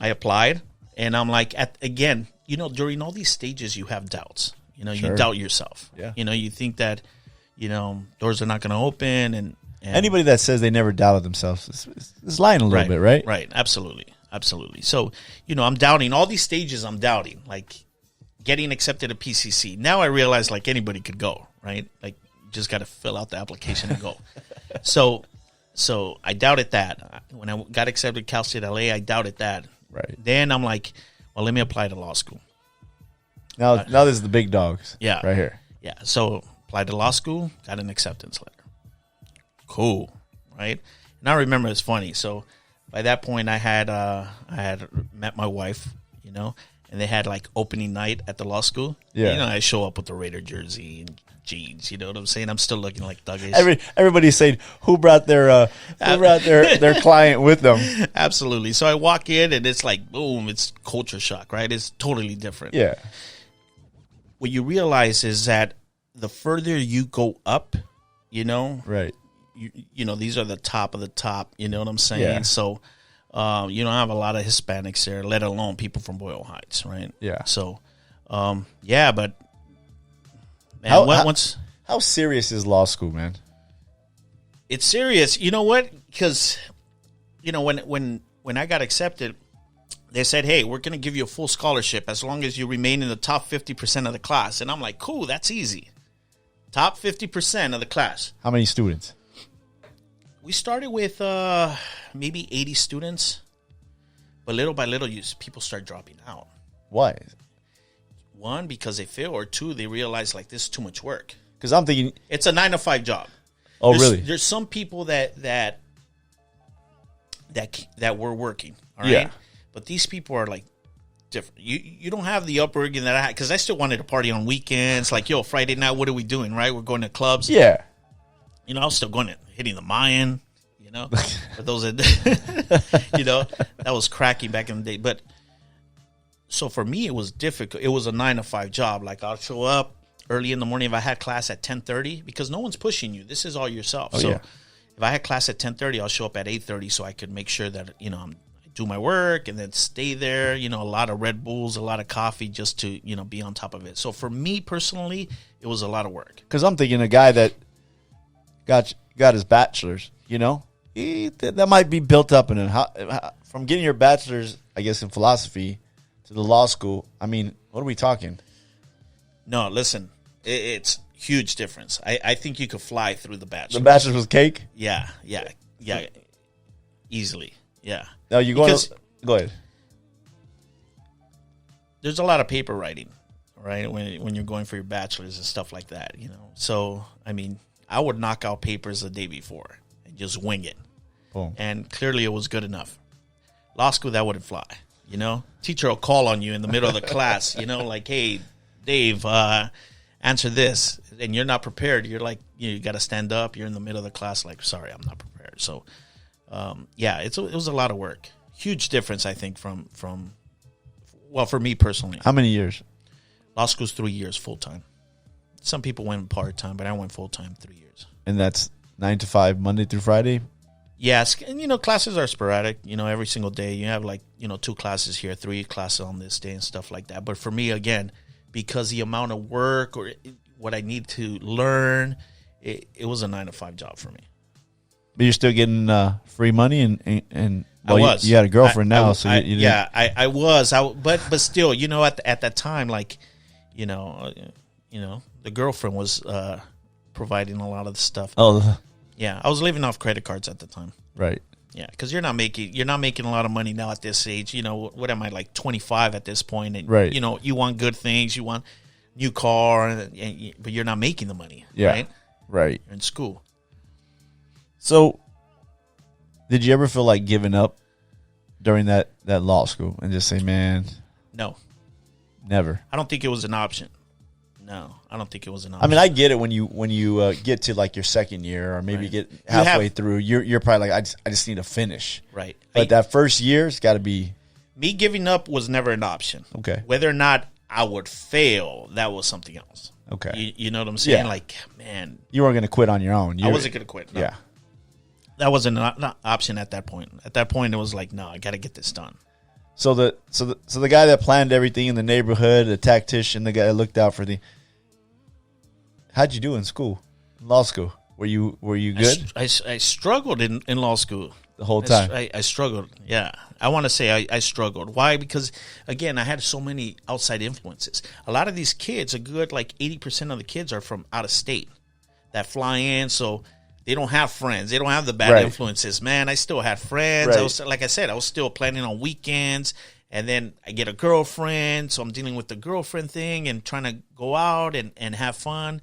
I applied, and I'm like, again, you know, during all these stages, you have doubts. You know, Sure. you doubt yourself. Yeah. You know, you think that, you know, doors are not going to open. And Anybody that says they never doubted themselves is lying a little bit, right? Right. Absolutely. So, you know, I'm doubting all these stages. I'm doubting, like, getting accepted at PCC. Now I realize, like, anybody could go, right? Like, you just got to fill out the application and go. So I doubted that. When I got accepted at Cal State LA, I doubted that. Right. Then I'm like, well, let me apply to law school. Now this is the big dogs. Yeah. Right here. Yeah. So applied to law school, got an acceptance letter. Cool. right? And I remember it's funny. So by that point, I had met my wife, you know, and they had like opening night at the law school. Yeah. You know, I show up with the Raider jersey and jeans. You know what I'm saying? I'm still looking like thuggish. Everybody's saying who brought their client with them. Absolutely. So I walk in and it's like boom, it's culture shock, right? It's totally different. Yeah. What you realize is that the further you go up, you know, Right. You know, these are the top of the top. You know what I'm saying? Yeah. So you don't have a lot of Hispanics there, let alone people from Boyle Heights, right? Yeah. So yeah, but man, how serious is law school, man? it's serious. You know what? Because you know when I got accepted, they said, hey, we're going to give you a full scholarship as long as you remain in the top 50% of the class. And I'm like, cool, that's easy. Top 50% of the class. How many students? We started with maybe 80 students. But little by little, people start dropping out. Why? One, because they fail. Or two, they realize, like, this is too much work. Because I'm thinking... It's a 9-to-5 job. Oh, really? There's some people that were working, all right? Yeah. But these people are like different. You don't have the upbringing that I had, because I still wanted to party on weekends. Like, yo, Friday night, what are we doing, right? We're going to clubs. Yeah. You know, I was still going to hitting the Mayan, you know, for those that, you know, that was cracking back in the day. But so for me, it was difficult. It was a 9-to-5 job. Like, I'll show up early in the morning if I had class at 10:30, because no one's pushing you. This is all yourself. So if I had class at 10:30, I'll show up at 8:30 so I could make sure that, you know, I do my work and then stay there, you know, a lot of Red Bulls, a lot of coffee just to, you know, be on top of it. So for me personally, it was a lot of work. Because I'm thinking a guy that got his bachelor's, you know, that might be built up in him. From getting your bachelor's, I guess, in philosophy to the law school, I mean, what are we talking? No, listen, it's huge difference. I think you could fly through the bachelor's. The bachelor's was cake? Yeah, easily, yeah. No, you go ahead. There's a lot of paper writing, right? When you're going for your bachelor's and stuff like that, you know. So, I mean, I would knock out papers the day before and just wing it. Boom. And clearly it was good enough. Law school, that wouldn't fly, you know. Teacher will call on you in the middle of the class, you know, like, hey, Dave, answer this. And you're not prepared. You're like, you got to stand up. You're in the middle of the class like, sorry, I'm not prepared. So, yeah, it was a lot of work. Huge difference, I think, from well, for me personally. How many years? Law school's 3 years full-time. Some people went part-time, but I went full-time 3 years. And that's 9 to 5, Monday through Friday? Yes, and, you know, classes are sporadic. You know, every single day you have, like, you know, 2 classes here, 3 classes on this day and stuff like that. But for me, again, because the amount of work or what I need to learn, it was a 9-to-5 job for me. But you're still getting free money, and well, I was. You had a girlfriend now, so you didn't. Yeah, I was. But still, you know, at that time, like, you know, the girlfriend was providing a lot of the stuff. Oh, yeah, I was living off credit cards at the time. right. Yeah, because you're not making a lot of money now at this age. You know, what am I, like 25 at this point? And right. You know, you want good things, you want new car, but you're not making the money. Yeah, right. You're in school. So, did you ever feel like giving up during that law school and just say, "Man, no, never"? I don't think it was an option. No, I don't think it was an option. I mean, I get it when you get to like your second year or maybe get halfway through. You're probably like, I just need to finish. Right. But that first year, it's got to be. Me giving up was never an option. Okay. Whether or not I would fail, that was something else. Okay. You know what I'm saying? Yeah. Like, man, you weren't going to quit on your own. I wasn't going to quit. No. Yeah. That wasn't an option at that point. At that point, it was like, no, I got to get this done. So the guy that planned everything in the neighborhood, the tactician, the guy that looked out for how'd you do in school, law school? Were you good? I struggled in law school the whole time. I struggled. Yeah, I want to say I struggled. Why? Because again, I had so many outside influences. A lot of these kids, a good like 80% of the kids are from out of state that fly in, so they don't have friends. They don't have the bad influences. Man, I still had friends. Right. I was, like I said, I was still planning on weekends. And then I get a girlfriend, so I'm dealing with the girlfriend thing and trying to go out and have fun.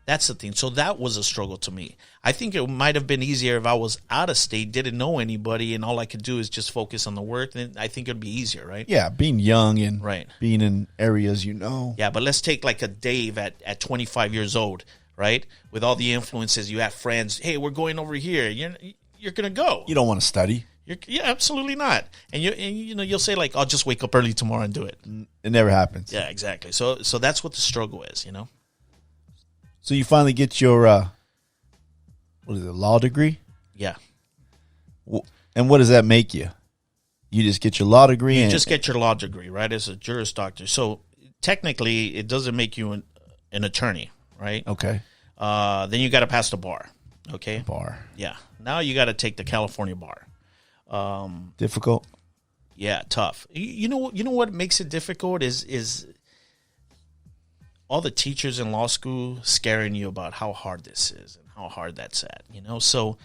That's the thing. So that was a struggle to me. I think it might have been easier if I was out of state, didn't know anybody, and all I could do is just focus on the work. Then I think it'd be easier, right? Yeah, being young and Right. being in areas you know. Yeah, but let's take like a Dave at 25 years old, right? With all the influences, you have friends. Hey, we're going over here. You're gonna go. You don't want to study. Yeah, absolutely not. And you'll say like, I'll just wake up early tomorrow and do it. It never happens. Yeah, exactly. So that's what the struggle is, you know. So you finally get your what is it, law degree? Yeah. And what does that make you? You just get your law degree. You just get your law degree, right, as a Juris Doctor. So technically, it doesn't make you an attorney, right? Okay. Then you got to pass the bar. Okay. Bar. Yeah. Now you got to take the California bar. Difficult. Yeah, tough. You know what makes it difficult is all the teachers in law school scaring you about how hard this is and how hard that's at. You know, so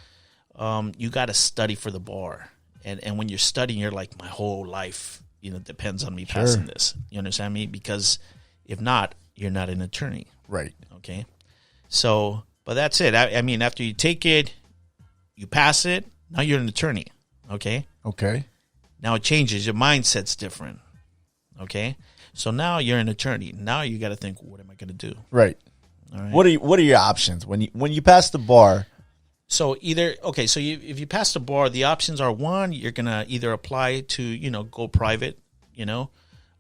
you got to study for the bar, and when you're studying, you're like, my whole life, depends on me passing this. You understand me? Because if not, you're not an attorney. Right. Okay. So, but that's it. I mean, after you take it, you pass it. Now you're an attorney. Okay. Okay. Now it changes. Your mindset's different. Okay. So now you're an attorney. Now you got to think, what am I going to do? Right. All right. What are your options when you pass the bar? So if you pass the bar, the options are, one, you're going to either apply to, go private,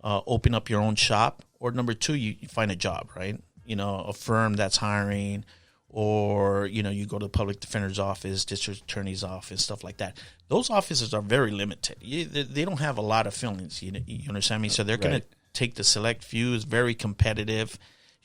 open up your own shop, or number two, you find a job, right? A firm that's hiring, or, you go to the public defender's office, district attorney's office, stuff like that. Those offices are very limited. They don't have a lot of fillings, you understand me? So they're going to take the select few. It's very competitive.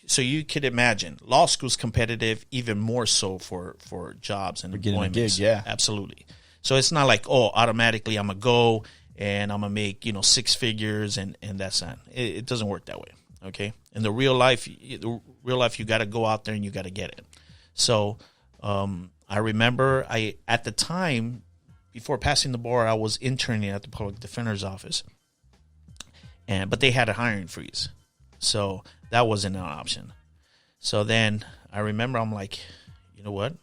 So you could imagine law school's competitive, even more so for jobs and employment. Gig, yeah. Absolutely. So it's not like, automatically I'm going to go and I'm going to make, 6 figures and that's not. It doesn't work that way, okay? In the real life, you got to go out there and you got to get it. So I remember at the time, before passing the bar, I was interning at the public defender's office, but they had a hiring freeze. So that wasn't an option. So then I remember I'm like, you know what? I'm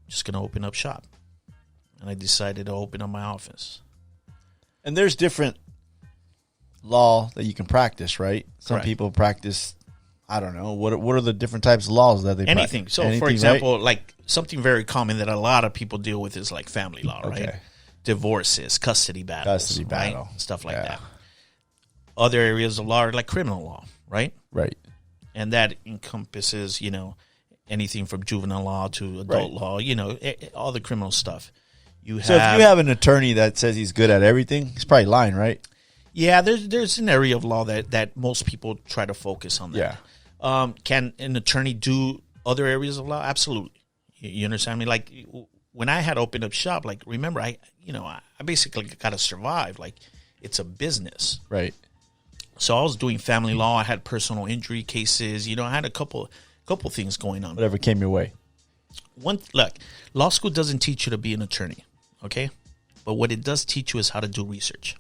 just going to open up shop. And I decided to open up my office. And there's different law that you can practice, right? Some Correct. people practice, I don't know, what are the different types of laws that they Anything. practice? So, for example, like something very common that a lot of people deal with is like family law, right? Okay. Divorces, custody battles, right? Stuff like that. Other areas of law are like criminal law, right? Right. And that encompasses, anything from juvenile law to adult law, all the criminal stuff. So if you have an attorney that says he's good at everything, he's probably lying, right? Yeah, there's an area of law that most people try to focus on that. Yeah. Can an attorney do other areas of law? Absolutely. You understand me? Like when I had opened up shop, like remember, I basically got to survive. Like it's a business. Right. So I was doing family law. I had personal injury cases. I had a couple things going on. Whatever came your way. Look, law school doesn't teach you to be an attorney, okay? But what it does teach you is how to do research.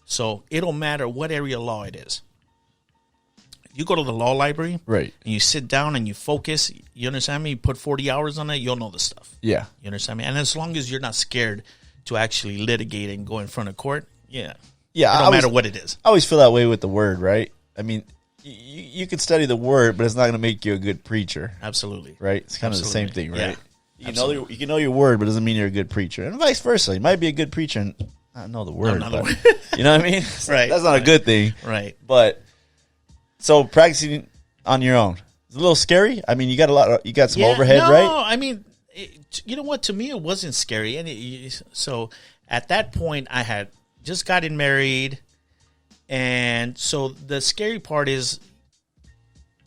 So it don't matter what area of law it is. If you go to the law library, right, and you sit down and you focus, you understand me? You put 40 hours on it, you'll know the stuff. Yeah. You understand me? And as long as you're not scared to actually litigate and go in front of court, yeah. Yeah, it don't matter what it is. I always feel that way with the word, right? I mean, you could study the word, but it's not going to make you a good preacher. Absolutely. Right? It's kind of the same thing, right? Yeah. You can know your word, but it doesn't mean you're a good preacher. And vice versa. You might be a good preacher and not know the word. But, you know what I mean? Right. That's not a good thing. Right. But so practicing on your own, it's a little scary. I mean, you got some overhead, right? No, I mean, you know what? To me, it wasn't scary. And so at that point, I had just gotten married. And so the scary part is,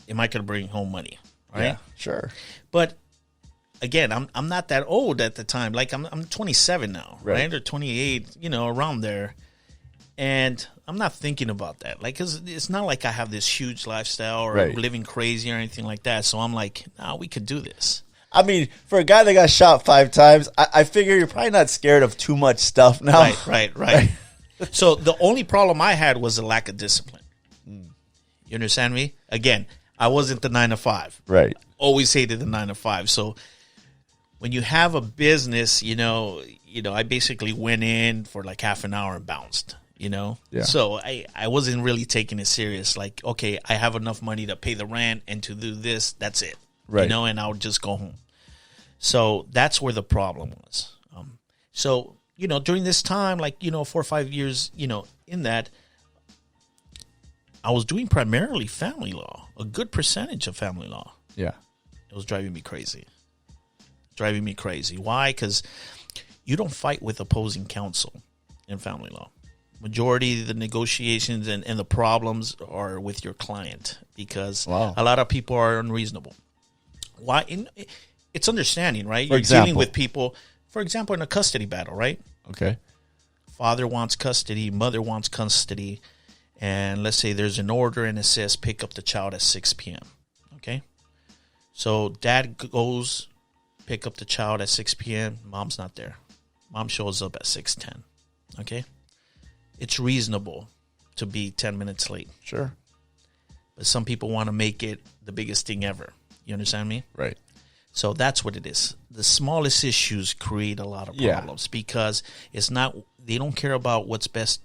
am I going to bring home money? Right? Yeah, sure. But again, I'm not that old at the time. Like I'm 27 now, right? Or 28, around there. And I'm not thinking about that. Like, 'cause it's not like I have this huge lifestyle or living crazy or anything like that. So I'm like, we could do this. I mean, for a guy that got shot 5 times, I figure you're probably not scared of too much stuff now. Right. So the only problem I had was a lack of discipline. You understand me? Again, I wasn't the 9 to 5. Right. Always hated the 9 to 5. So when you have a business, I basically went in for like half an hour and bounced. Yeah. So I wasn't really taking it serious. Like, okay, I have enough money to pay the rent and to do this. That's it. Right. And I would just go home. So that's where the problem was. So during this time, like 4 or 5 years, in that, I was doing primarily family law, a good percentage of family law. Yeah. It was driving me crazy. Why? Because you don't fight with opposing counsel in family law. Majority of the negotiations and the problems are with your client because a lot of people are unreasonable. Why? It's understanding, right? You're dealing with people, for example, in a custody battle, right? Okay. Father wants custody, mother wants custody, and let's say there's an order and it says pick up the child at 6 p.m., okay? So dad goes pick up the child at 6 p.m., mom's not there. Mom shows up at 6:10, okay? It's reasonable to be 10 minutes late. Sure. But some people want to make it the biggest thing ever. You understand me? Right. So that's what it is. The smallest issues create a lot of problems because it's not, they don't care about what's best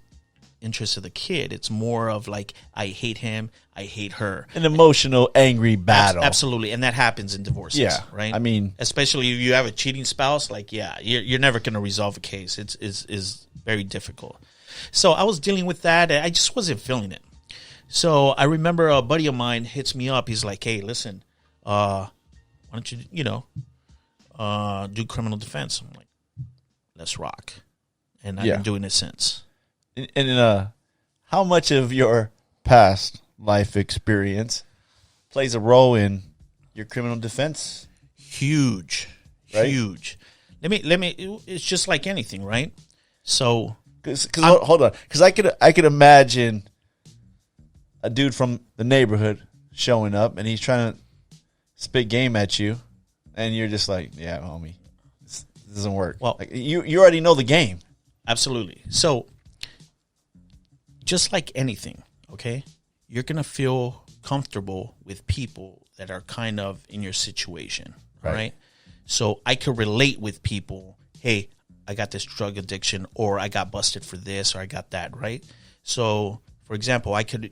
interest of the kid. It's more of like, I hate him, I hate her. An emotional, angry battle. Absolutely. And that happens in divorces, right? I mean, especially if you have a cheating spouse, like, you're never going to resolve a case. It's very difficult. So I was dealing with that. I just wasn't feeling it. So I remember a buddy of mine hits me up. He's like, hey, listen, why don't you, do criminal defense? I'm like, let's rock. And I've been doing it since. And how much of your past life experience plays a role in your criminal defense? Huge. Right? Huge. Let me, it's just like anything, right? So. Cause hold on. Because I could imagine a dude from the neighborhood showing up and he's trying to spit game at you, and you're just like, yeah, homie, this doesn't work. Well, like, you already know the game. Absolutely. So, just like anything, okay, you're going to feel comfortable with people that are kind of in your situation, right? So, I could relate with people, hey, I got this drug addiction, or I got busted for this, or I got that, right? So, for example, I could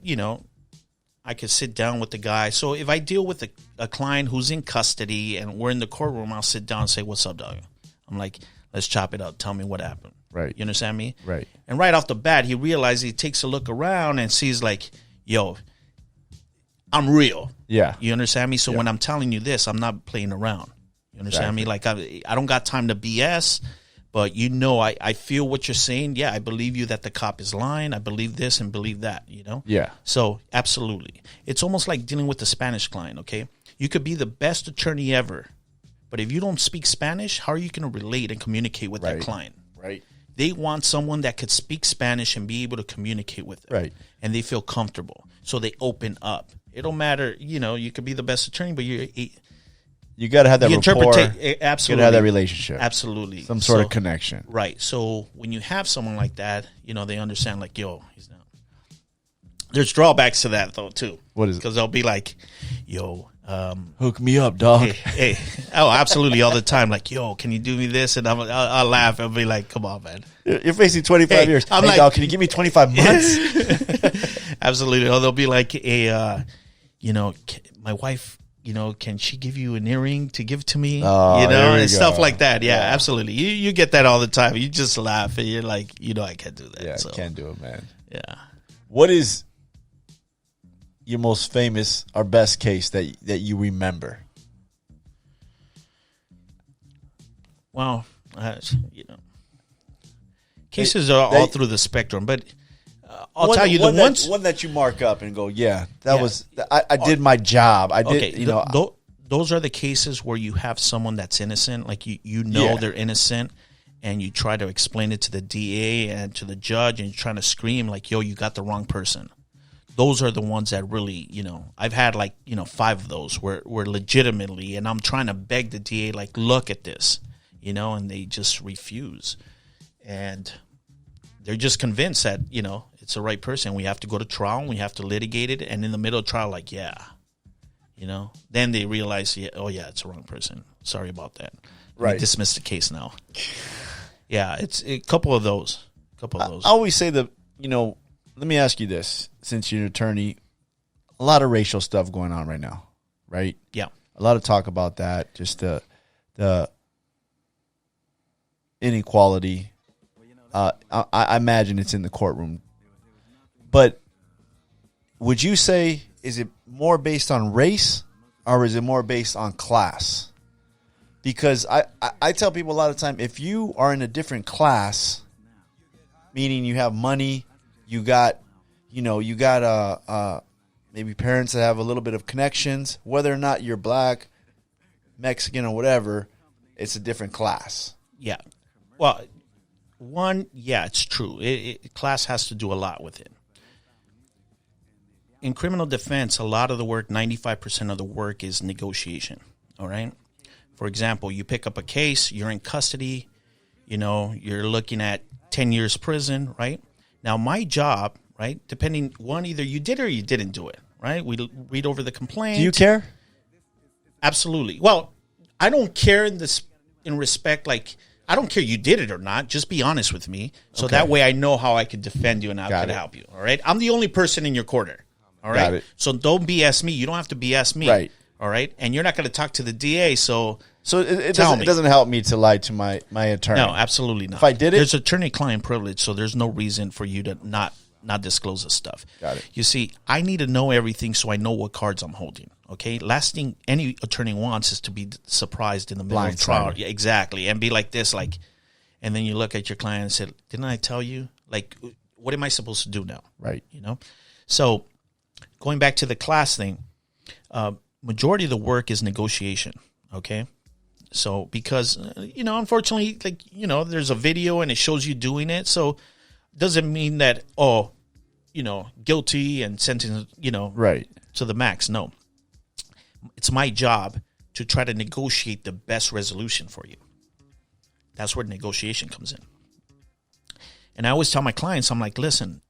sit down with the guy. So if I deal with a client who's in custody and we're in the courtroom, I'll sit down and say, what's up, dog? I'm like, let's chop it up. Tell me what happened. Right. You understand me? Right. And right off the bat, he realizes, he takes a look around and sees like, yo, I'm real. Yeah. You understand me? So when I'm telling you this, I'm not playing around. You understand me? Like I don't got time to BS. But I feel what you're saying. Yeah, I believe you that the cop is lying. I believe this and believe that, Yeah. So, absolutely. It's almost like dealing with the Spanish client, okay? You could be the best attorney ever, but if you don't speak Spanish, how are you going to relate and communicate with that client? Right. They want someone that could speak Spanish and be able to communicate with them. Right. And they feel comfortable. So, they open up. It don't matter, you could be the best attorney, but you got to have that rapport. Absolutely. You got to have that relationship. Absolutely. Some sort of connection. Right. So when you have someone like that, they understand like, yo, he's not. There's drawbacks to that though too. What is it? Because they'll be like, yo, hook me up, dog. Hey. Oh, absolutely. All the time. Like, yo, can you do me this? And I'll laugh. I'll be like, come on, man. You're facing 25 years. I'm hey, like, dog, can you give me 25 months? Absolutely. Or they'll be like, my wife, can she give you an earring to give to me? And stuff like that. Yeah, absolutely. You get that all the time. You just laugh and you're like, I can't do that. Yeah, I can't do it, man. Yeah. What is your most famous or best case that you remember? Well, cases are all through the spectrum, but I'll tell you one that you mark up and go, I did my job. I did, those are the cases where you have someone that's innocent, like they're innocent, and you try to explain it to the DA and to the judge, and you're trying to scream like, yo, you got the wrong person. Those are the ones that really, I've had 5 of those where legitimately, and I'm trying to beg the DA, like, look at this, and they just refuse. And they're just convinced that, it's the right person. We have to go to trial and we have to litigate it. And in the middle of trial, like, yeah, You know, then they realize, yeah, oh yeah, it's the wrong person. Sorry about that. Right. We dismiss the case now. Yeah, it's a couple of those. I always say that, let me ask you this, since you're an attorney, a lot of racial stuff going on right now, right? Yeah. A lot of talk about that, just the inequality. I imagine it's in the courtroom. But would you say, is it more based on race or is it more based on class? Because I tell people a lot of time, if you are in a different class, meaning you have money, you got maybe parents that have a little bit of connections, whether or not you're black, Mexican, or whatever, it's a different class. Yeah. Well, it's true. Class has to do a lot with it. In criminal defense, a lot of the work, 95% of the work is negotiation, all right? For example, you pick up a case, you're in custody, you're looking at 10 years prison, right? Now, my job, right, depending, either you did or you didn't do it, right? We read over the complaint. Do you care? Absolutely. Well, I don't care in respect, like, I don't care you did it or not. Just be honest with me. So that way I know how I could defend you and how I could help you, all right? I'm the only person in your corner, all right? Got it. So don't BS me. You don't have to BS me. Right. All right? And you're not going to talk to the DA, so it doesn't help me to lie to my attorney. No, absolutely not. If I did it? There's attorney-client privilege, so there's no reason for you to not disclose this stuff. Got it. You see, I need to know everything so I know what cards I'm holding, okay? Last thing any attorney wants is to be surprised in the middle of trial. Yeah, exactly. And be like this, and then you look at your client and say, didn't I tell you? Like, what am I supposed to do now? Right. So going back to the class thing, majority of the work is negotiation, okay? So because, unfortunately, there's a video and it shows you doing it. So doesn't mean that, guilty and sentenced, right, to the max. No. It's my job to try to negotiate the best resolution for you. That's where negotiation comes in. And I always tell my clients, I'm like, listen,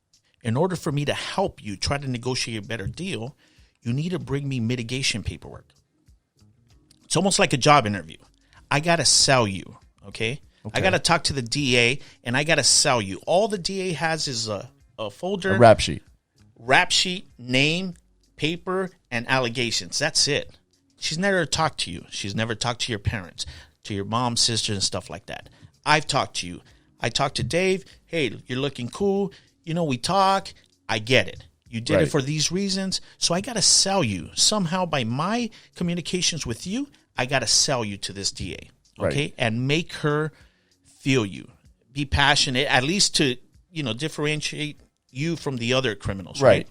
in order for me to help you try to negotiate a better deal, you need to bring me mitigation paperwork. It's almost like a job interview. I got to sell you, okay? I got to talk to the DA, and I got to sell you. All the DA has is a folder. A rap sheet. Rap sheet, name, paper, and allegations. That's it. She's never talked to you. She's never talked to your parents, to your mom, sister, and stuff like that. I've talked to you. I talked to Dave. Hey, you're looking cool. We talk. I get it. You did it for these reasons. So I got to sell you. Somehow by my communications with you, I got to sell you to this DA. Okay? Right. And make her feel you. Be passionate, at least to, differentiate you from the other criminals. Right.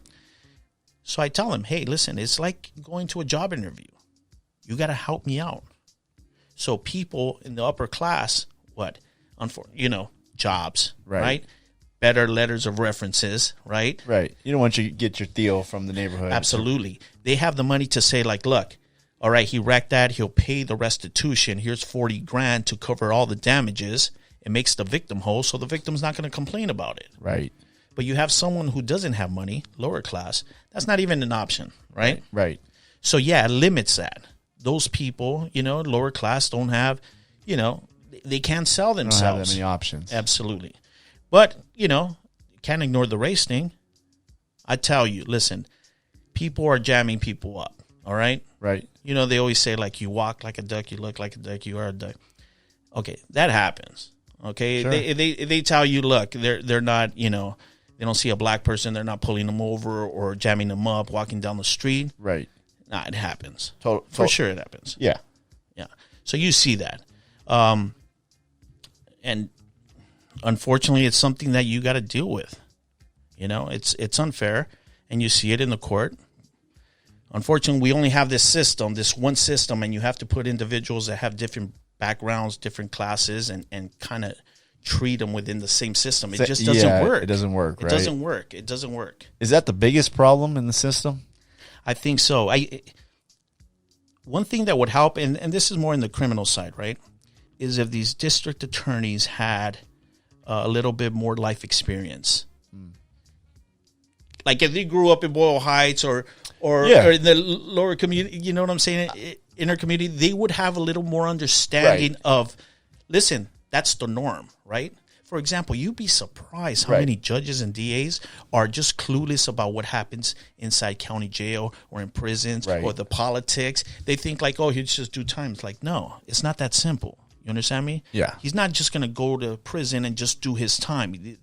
So I tell him, hey, listen, it's like going to a job interview. You got to help me out. So people in the upper class, jobs, right? Better letters of references, right? Right. You don't want you to get your Theo from the neighborhood. Absolutely. They have the money to say, like, look, all right, he wrecked that. He'll pay the restitution. Here's $40,000 to cover all the damages. It makes the victim whole, so the victim's not going to complain about it. Right. But you have someone who doesn't have money, lower class, that's not even an option, right? Right. So, yeah, it limits that. Those people, lower class don't have, they can't sell themselves. They don't have that many options. Absolutely. But, can't ignore the race thing. I tell you, listen, people are jamming people up, all right? Right. They always say, like, you walk like a duck, you look like a duck, you are a duck. Okay, that happens, okay? Sure. They tell you, look, they're not, they don't see a black person, they're not pulling them over or jamming them up, walking down the street. Right. Nah, it happens. For sure it happens. Yeah. Yeah. So you see that. And unfortunately, it's something that you got to deal with. It's unfair, and you see it in the court. Unfortunately, we only have this one system, and you have to put individuals that have different backgrounds, different classes, and kind of treat them within the same system. It just doesn't work. It doesn't work, right? It doesn't work. Is that the biggest problem in the system? I think so. One thing that would help, and this is more in the criminal side, right, is if these district attorneys had a little bit more life experience. Like if they grew up in Boyle Heights or Yeah. or in the lower community, you know what I'm saying, inner community, they would have a little more understanding of, listen, that's the norm, right? For example, you'd be surprised how many judges and DAs are just clueless about what happens inside county jail or in prisons or the politics. They think like, oh, he'll just do time. It's like, no, it's not that simple. You understand me? Yeah. He's not just going to go to prison and just do his time.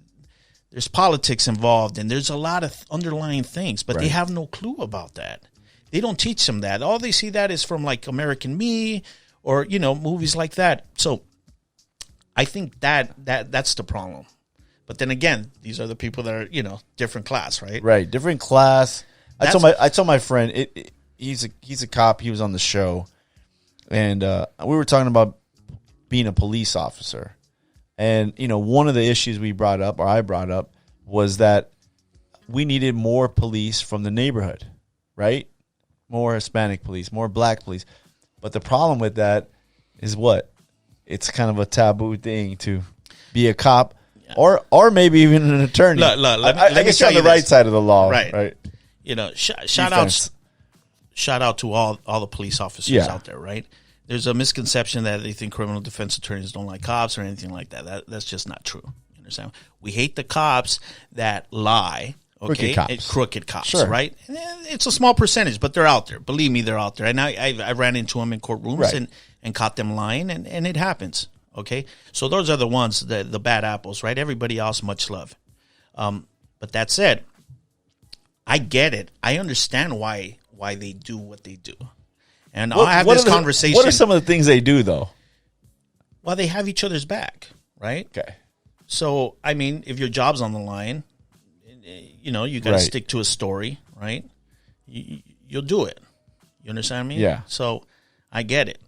There's politics involved, and there's a lot of underlying things, but they have no clue about that. They don't teach them that. All they see that is from like American Me or, you know, movies like that. So I think that's the problem. But then again, these are the people that are, you know, different class, right? Right, different class. I told my friend, he's a cop. He was on the show, and we were talking about being a police officer. And, you know, one of the issues I brought up, was that we needed more police from the neighborhood, right? More Hispanic police, more black police. But the problem with that is what? It's kind of a taboo thing to be a cop or maybe even an attorney. I guess you're on the right side of the law, right? You know, shout out to all the police officers out there, right? There's a misconception that they think criminal defense attorneys don't like cops or anything like that. That's just not true. You understand? We hate the cops that lie. Okay, crooked cops, right? It's a small percentage, but they're out there. Believe me, they're out there. And I ran into them in courtrooms and caught them lying, and it happens. Okay, so those are the ones, the bad apples, right? Everybody else, much love. But that said, I get it. I understand why they do what they do. And I'll have this conversation. What are some of the things they do, though? Well, they have each other's back, right? Okay. So, I mean, if your job's on the line, you know, you got to stick to a story, right? You'll do it. You understand me? Yeah. So, I get it.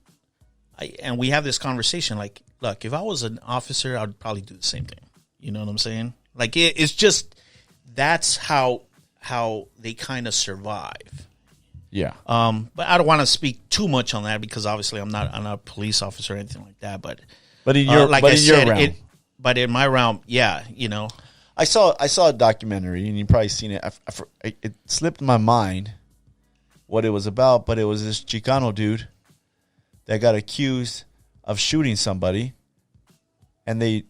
And we have this conversation like, look, if I was an officer, I'd probably do the same thing. You know what I'm saying? Like, it's just, that's how they kind of survive. Yeah. But I don't want to speak too much on that because obviously I'm not a police officer or anything like that. But in your realm. But in my realm, yeah, you know. I saw a documentary, and you've probably seen it. It slipped my mind what it was about, but it was this Chicano dude that got accused of shooting somebody, and they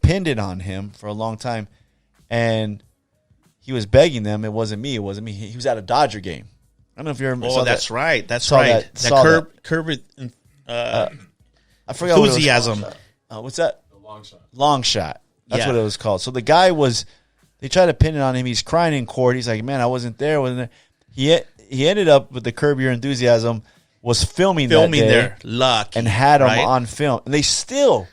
pinned it on him for a long time, and he was begging them. It wasn't me. He was at a Dodger game. I don't know if you ever saw that. Oh, that's right. That's right. That curb I forgot enthusiasm. What's that? The long shot. Long shot. That's what it was called. So the guy they tried to pin it on him. He's crying in court. He's like, man, I wasn't there. He ended up with the Curb Your Enthusiasm, was filming that day there. Lucky. And had him on film. And they still,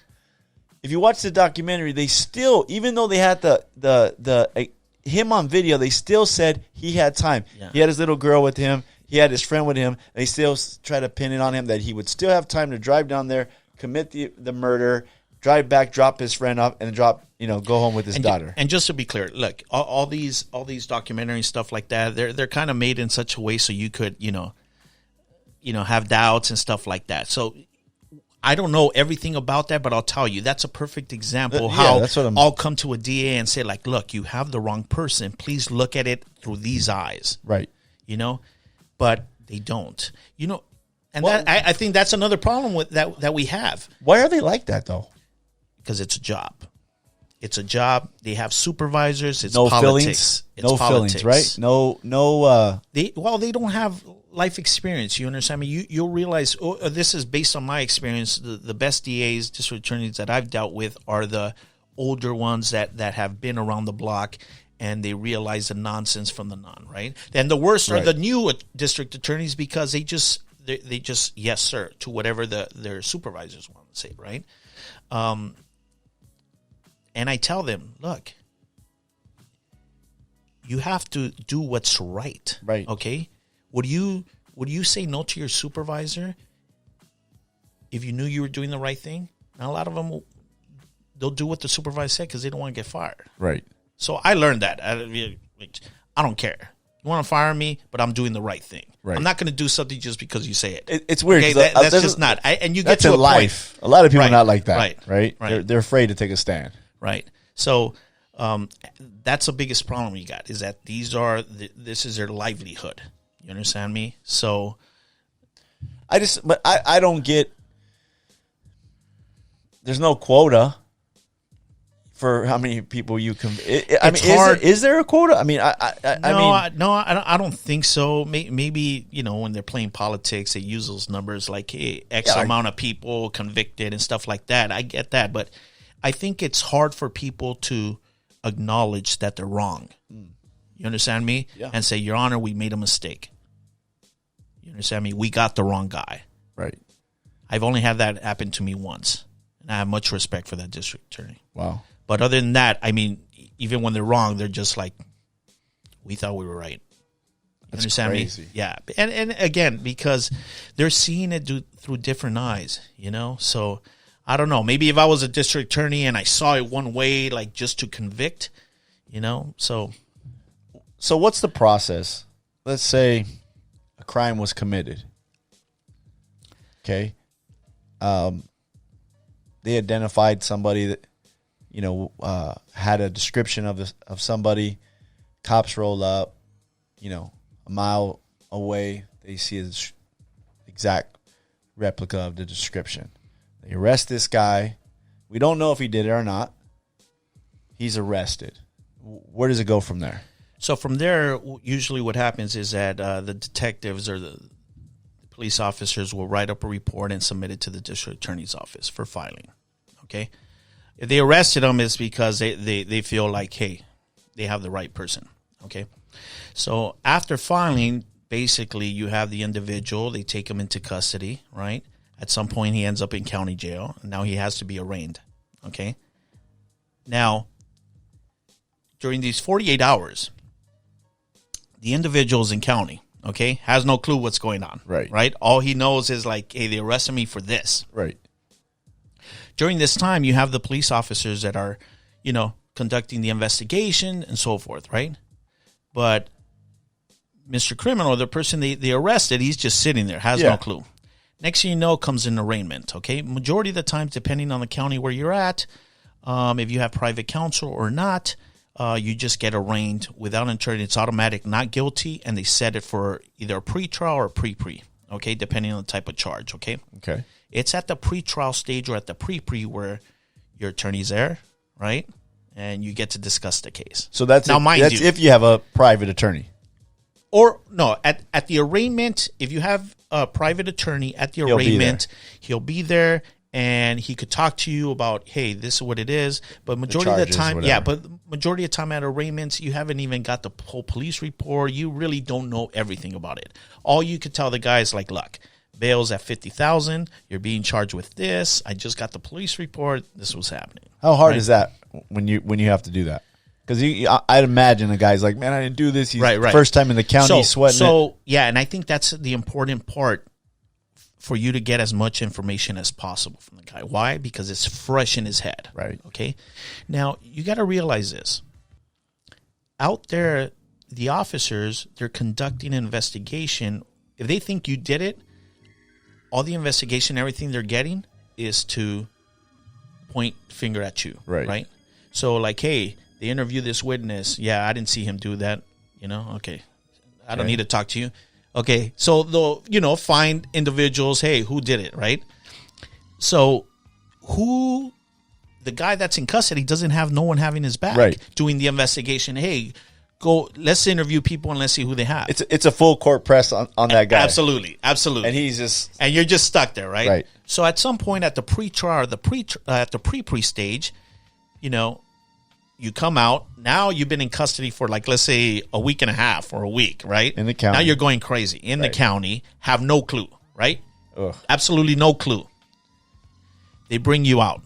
if you watch the documentary, they still, even though they had him on video, they still said he had time. Yeah. He had his little girl with him. He had his friend with him. They still try to pin it on him that he would still have time to drive down there, commit the murder, drive back, drop his friend off, and go home with his daughter. And just to be clear, look, all these documentaries, stuff like that, they're kind of made in such a way so you could, have doubts and stuff like that. So I don't know everything about that, but I'll tell you, that's a perfect example how I'll come to a DA and say, like, look, you have the wrong person. Please look at it through these eyes. Right. But they don't. And I think that's another problem with that we have. Why are they like that, though? Because it's a job. It's a job. They have supervisors. It's no politics. Feelings. No politics. Feelings, right? No. They don't have life experience. You understand me? You'll realize, this is based on my experience. The best DAs, district attorneys that I've dealt with are the older ones that have been around the block and they realize the nonsense from the non, right? And the worst are the new district attorneys because they just yes, sir, to whatever their supervisors want to say, right? And I tell them, look, you have to do what's right. Right. Okay? Would you say no to your supervisor if you knew you were doing the right thing? Now, a lot of them, they'll do what the supervisor said because they don't want to get fired. Right. So I learned that. I don't care. You want to fire me, but I'm doing the right thing. Right. I'm not going to do something just because you say it. It's weird. Okay? That's just not. And you get to a life. Point. A lot of people are not like that. Right. They're afraid to take a stand. Right. So That's the biggest problem you got, is that this is their livelihood. You understand me? So I don't get, there's no quota for how many people you can. It's hard. Is there a quota? I mean, I don't think so. Maybe, when they're playing politics, they use those numbers like, hey, X amount of people convicted and stuff like that. I get that, but I think it's hard for people to acknowledge that they're wrong. You understand me? Yeah. And say, Your Honor, we made a mistake. You understand me? We got the wrong guy. Right. I've only had that happen to me once, and I have much respect for that district attorney. Wow. But other than that, I mean, even when they're wrong, they're just like, we thought we were right. You understand crazy. me? Yeah. And again, because they're seeing it through different eyes, So I don't know. Maybe if I was a district attorney and I saw it one way, like just to convict, So what's the process? Let's say a crime was committed. Okay. They identified somebody that, had a description of somebody. Cops roll up, a mile away. They see his exact replica of the description. They arrest this guy. We don't know if he did it or not. He's arrested. Where does it go from there? So from there, usually what happens is that the detectives or the police officers will write up a report and submit it to the district attorney's office for filing. Okay? If they arrested him, it's because they feel like, hey, they have the right person. Okay? So after filing, basically you have the individual. They take him into custody, right? At some point, he ends up in county jail. And now he has to be arraigned. Okay? Now, during these 48 hours, the individual's in county, okay, has no clue what's going on. Right? All he knows is like, hey, they arrested me for this. Right. During this time, you have the police officers that are, conducting the investigation and so forth, right? But Mr. Criminal, the person they arrested, he's just sitting there, has no clue. Next thing you know, comes an arraignment, okay? Majority of the time, depending on the county where you're at, if you have private counsel or not, you just get arraigned without an attorney. It's automatic, not guilty, and they set it for either a pre-trial or a pre-pre, okay, depending on the type of charge, okay? Okay. It's at the pre-trial stage or at the pre-pre where your attorney's there, right? And you get to discuss the case. So that's if you have a private attorney. Or, no, at the arraignment, if you have a private attorney at the arraignment, he'll be there. And he could talk to you about, hey, this is what it is. But majority of the time, majority of the time at arraignments, you haven't even got the whole police report. You really don't know everything about it. All you could tell the guy is like, look, bail's at $50,000. You're being charged with this. I just got the police report. This was happening. How hard is that when you have to do that? Because I'd imagine the guy's like, man, I didn't do this. He's first time in the county, sweating it. Yeah, and I think that's the important part for you to get as much information as possible from the guy. Why? Because it's fresh in his head. Right. Okay? Now, you got to realize this. Out there, the officers, they're conducting an investigation. If they think you did it, all the investigation, everything they're getting is to point finger at you. Right? So, like, hey, they interview this witness. Yeah, I didn't see him do that. Okay. I don't need to talk to you. Okay, so they'll, find individuals, hey, who did it, right? So the guy that's in custody doesn't have no one having his back doing the investigation. Hey, let's interview people and let's see who they have. It's a full court press on that guy. Absolutely. And you're just stuck there, right? Right. So at some point at the pre-trial, at the pre-pre stage, you come out. Now you've been in custody for, like, let's say a week and a half or a week, right? In the county. Now you're going crazy. In the county, have no clue, right? Ugh. Absolutely no clue. They bring you out.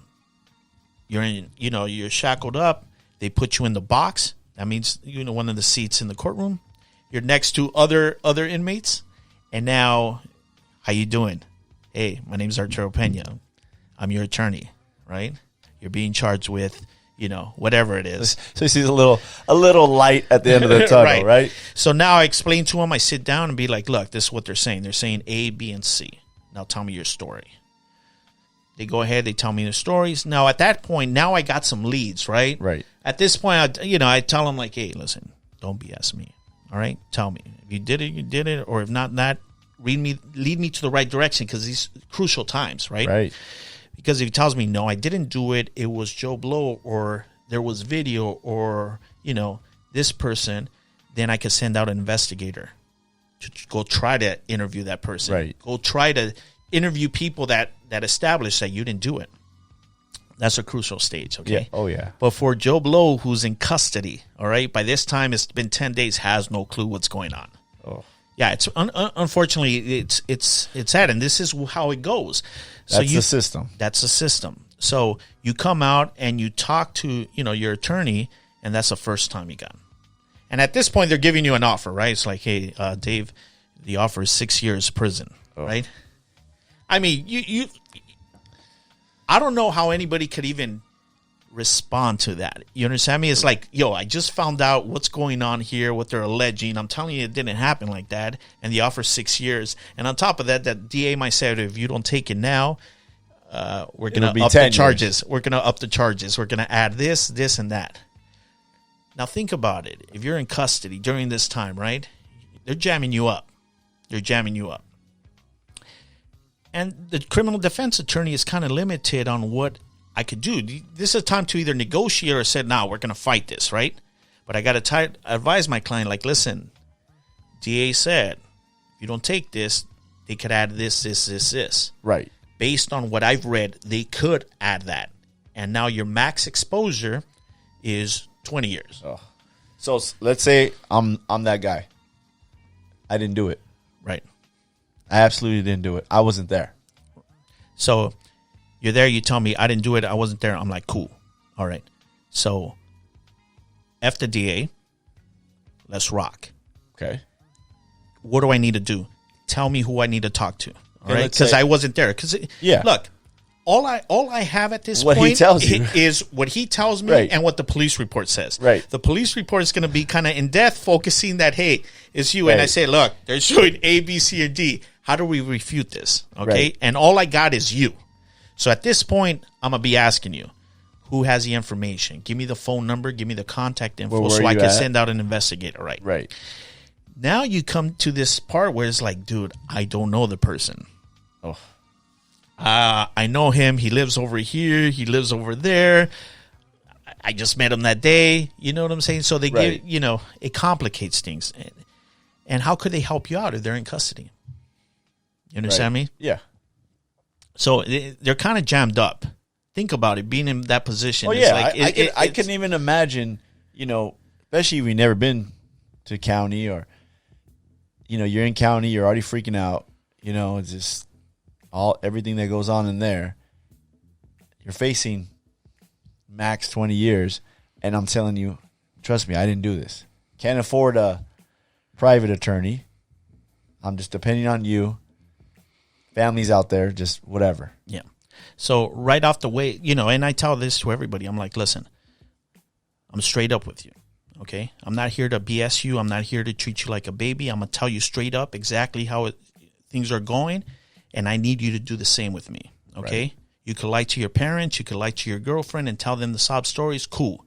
You're in, you're shackled up. They put you in the box. That means, one of the seats in the courtroom. You're next to other inmates. And now, how you doing? Hey, my name's Art Pena. I'm your attorney, right? You're being charged with, whatever it is. So he sees a little light at the end of the tunnel, right? So now I explain to him, I sit down and be like, look, this is what they're saying. They're saying A, B, and C. Now tell me your story. They go ahead, they tell me the stories. Now, at that point, now I got some leads, right? Right. At this point, I tell them, like, hey, listen, don't BS me, all right? Tell me. If you did it, or if not that, lead me to the right direction, because these crucial times, right? Right. Because if he tells me, no, I didn't do it, it was Joe Blow, or there was video, or, this person, then I could send out an investigator to go try to interview that person. Right. Go try to interview people that establish that you didn't do it. That's a crucial stage, okay? Yeah. Oh, yeah. But for Joe Blow, who's in custody, all right, by this time it's been 10 days, has no clue what's going on. Oh. Yeah, it's unfortunately it's sad, and this is how it goes. That's the system. That's the system. So you come out and you talk to your attorney, and that's the first time you got him. And at this point, they're giving you an offer, right? It's like, hey, Dave, the offer is 6 years prison, right? I mean, you I don't know how anybody could even respond to that. You understand me? It's like, yo, I just found out what's going on here, what they're alleging. I'm telling you, it didn't happen like that. And the offer 6 years. And on top of that, that DA might say, if you don't take it now, we're going to up the charges. We're going to up the charges. We're going to add this, this, and that. Now, think about it. If you're in custody during this time, right, they're jamming you up. They're jamming you up. And the criminal defense attorney is kind of limited on what I could do. This is a time to either negotiate or say, no, we're going to fight this, right? But I got to advise my client, like, listen, DA said, if you don't take this, they could add this, this, this, this. Right. Based on what I've read, they could add that. And now your max exposure is 20 years. Oh. So let's say I'm that guy. I didn't do it. Right. I absolutely didn't do it. I wasn't there. So you're there. You tell me I didn't do it. I wasn't there. I'm like, cool. All right. So F the DA. Let's rock. Okay. What do I need to do? Tell me who I need to talk to. All right. let's Because say- I wasn't there. Because Yeah. look, all I have at this What he point tells you. is what he tells me Right. and what the police report says. Right. The police report is going to be kind of in depth, focusing that, hey, it's you. And I Right. say, look, they're showing A, B, C, or D. How do we refute this? Okay. Right. And all I got is you. So at this point, I'm going to be asking you, who has the information? Give me the phone number. Give me the contact info Where so I you can at? send out an investigator. Right. Right. Now you come to this part where it's like, dude, I don't know the person. Oh. I know him. He lives over here. He lives over there. I just met him that day. You know what I'm saying? So they Right. give, it complicates things. And how could they help you out if they're in custody? You understand me? Yeah. So they're kind of jammed up. Think about it, being in that position. Oh It's yeah. like, I couldn't even imagine. Especially if you've never been to county or, you're in county. You're already freaking out. It's just everything that goes on in there. You're facing max 20 years, and I'm telling you, trust me, I didn't do this. Can't afford a private attorney. I'm just depending on you. Families out there, just whatever. Yeah. So right off the way, and I tell this to everybody. I'm like, listen, I'm straight up with you. Okay. I'm not here to BS you. I'm not here to treat you like a baby. I'm going to tell you straight up exactly how things are going. And I need you to do the same with me. Okay. Right. You could lie to your parents. You could lie to your girlfriend and tell them the sob stories. Cool.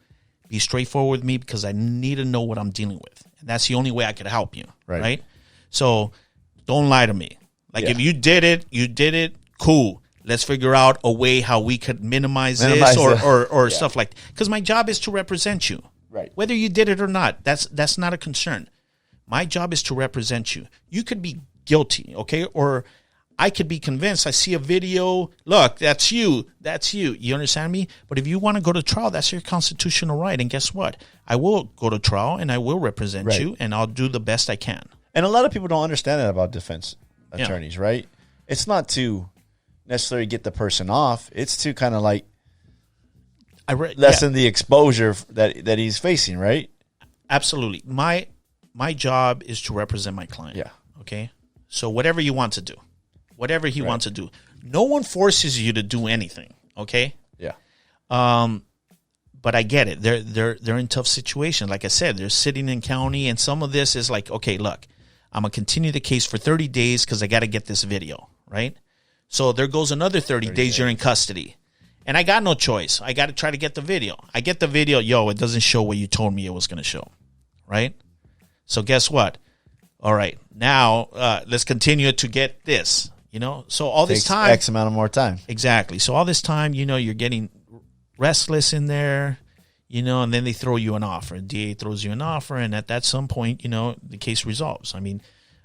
Be straightforward with me because I need to know what I'm dealing with. And that's the only way I could help you. Right. So don't lie to me. Like if you did it. Cool. Let's figure out a way how we could minimize this or stuff like that. Because my job is to represent you. Right. Whether you did it or not, that's not a concern. My job is to represent you. You could be guilty, okay? Or I could be convinced. I see a video. Look, that's you. That's you. You understand me? But if you want to go to trial, that's your constitutional right. And guess what? I will go to trial and I will represent you and I'll do the best I can. And a lot of people don't understand that about defense attorneys, right? It's not to necessarily get the person off. It's to kind of like lessen the exposure that he's facing, right? Absolutely. My job is to represent my client. Yeah. Okay? So whatever you want to do, whatever he wants to do. No one forces you to do anything, okay? Yeah. But I get it. They're in tough situations. Like I said, they're sitting in county, and some of this is like, okay, look, I'm going to continue the case for 30 days because I got to get this video, right? So there goes another 30 days you're in custody. And I got no choice. I got to try to get the video. I get the video. Yo, it doesn't show what you told me it was going to show. Right? So guess what? All right. Now, let's continue to get this. You know? So all this time. X amount of more time. Exactly. So all this time, you know, you're getting restless in there. You know, and then they throw you an offer. The DA throws you an offer. And at that some point, you know, the case resolves. I mean,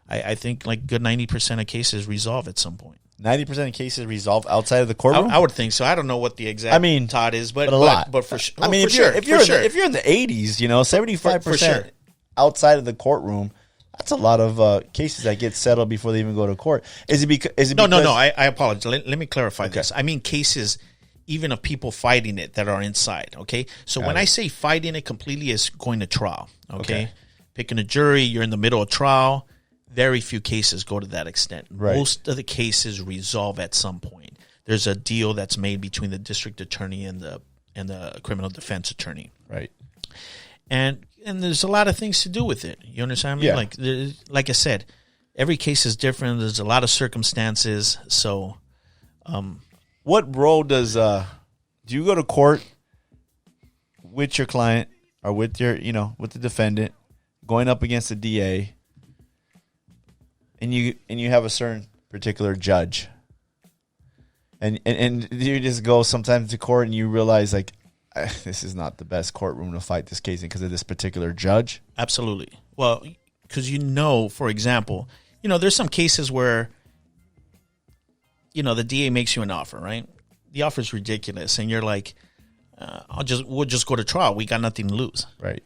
I think like good 90% of cases resolve at some point. 90% of cases resolve outside of the courtroom. I would think so. I don't know what the exact Todd is, but a lot. But for sure. I mean, if you're in the 80s, you know, 75% outside of the courtroom, that's a lot of cases that get settled before they even go to court. Is it because? No. I apologize. Let me clarify this. I mean cases even of people fighting it that are inside. Okay, so when I say fighting it completely, is going to trial. Okay, picking a jury, you're in the middle of trial. Very few cases go to that extent. Right. Most of the cases resolve at some point. There's a deal that's made between the district attorney and the criminal defense attorney. Right. And there's a lot of things to do with it. You understand me? Yeah. Like I said, every case is different. There's a lot of circumstances. So, what role does do you go to court with your client or with your with the defendant going up against the DA? And you have a certain particular judge, and you just go sometimes to court and you realize like this is not the best courtroom to fight this case in because of this particular judge. Absolutely. Well, because for example, there's some cases where the DA makes you an offer, right? The offer is ridiculous, and you're like, we'll just go to trial. We got nothing to lose, right?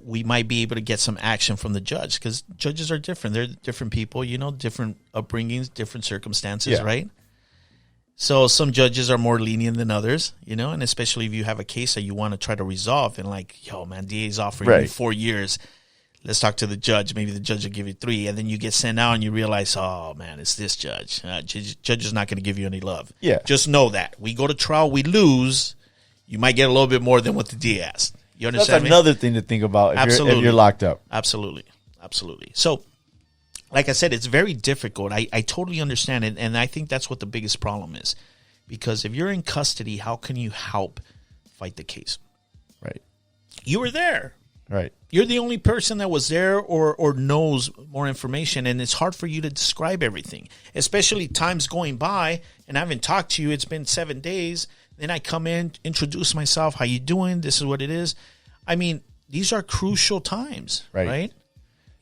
We might be able to get some action from the judge because judges are different. They're different people, different upbringings, different circumstances, right? So some judges are more lenient than others, and especially if you have a case that you want to try to resolve and like, yo, man, DA's offering you 4 years. Let's talk to the judge. Maybe the judge will give you 3. And then you get sent out and you realize, oh, man, it's this judge. Judge is not going to give you any love. Yeah. Just know that. We go to trial, we lose. You might get a little bit more than what the DA asked. You understand? That's another thing to think about if you're locked up. Absolutely. So, like I said, it's very difficult. I totally understand it, and I think that's what the biggest problem is. Because if you're in custody, how can you help fight the case? Right. You were there. Right. You're the only person that was there or knows more information, and it's hard for you to describe everything, especially times going by, and I haven't talked to you. It's been 7 days. Then I come in, introduce myself. How you doing? This is what it is. I mean, these are crucial times, right?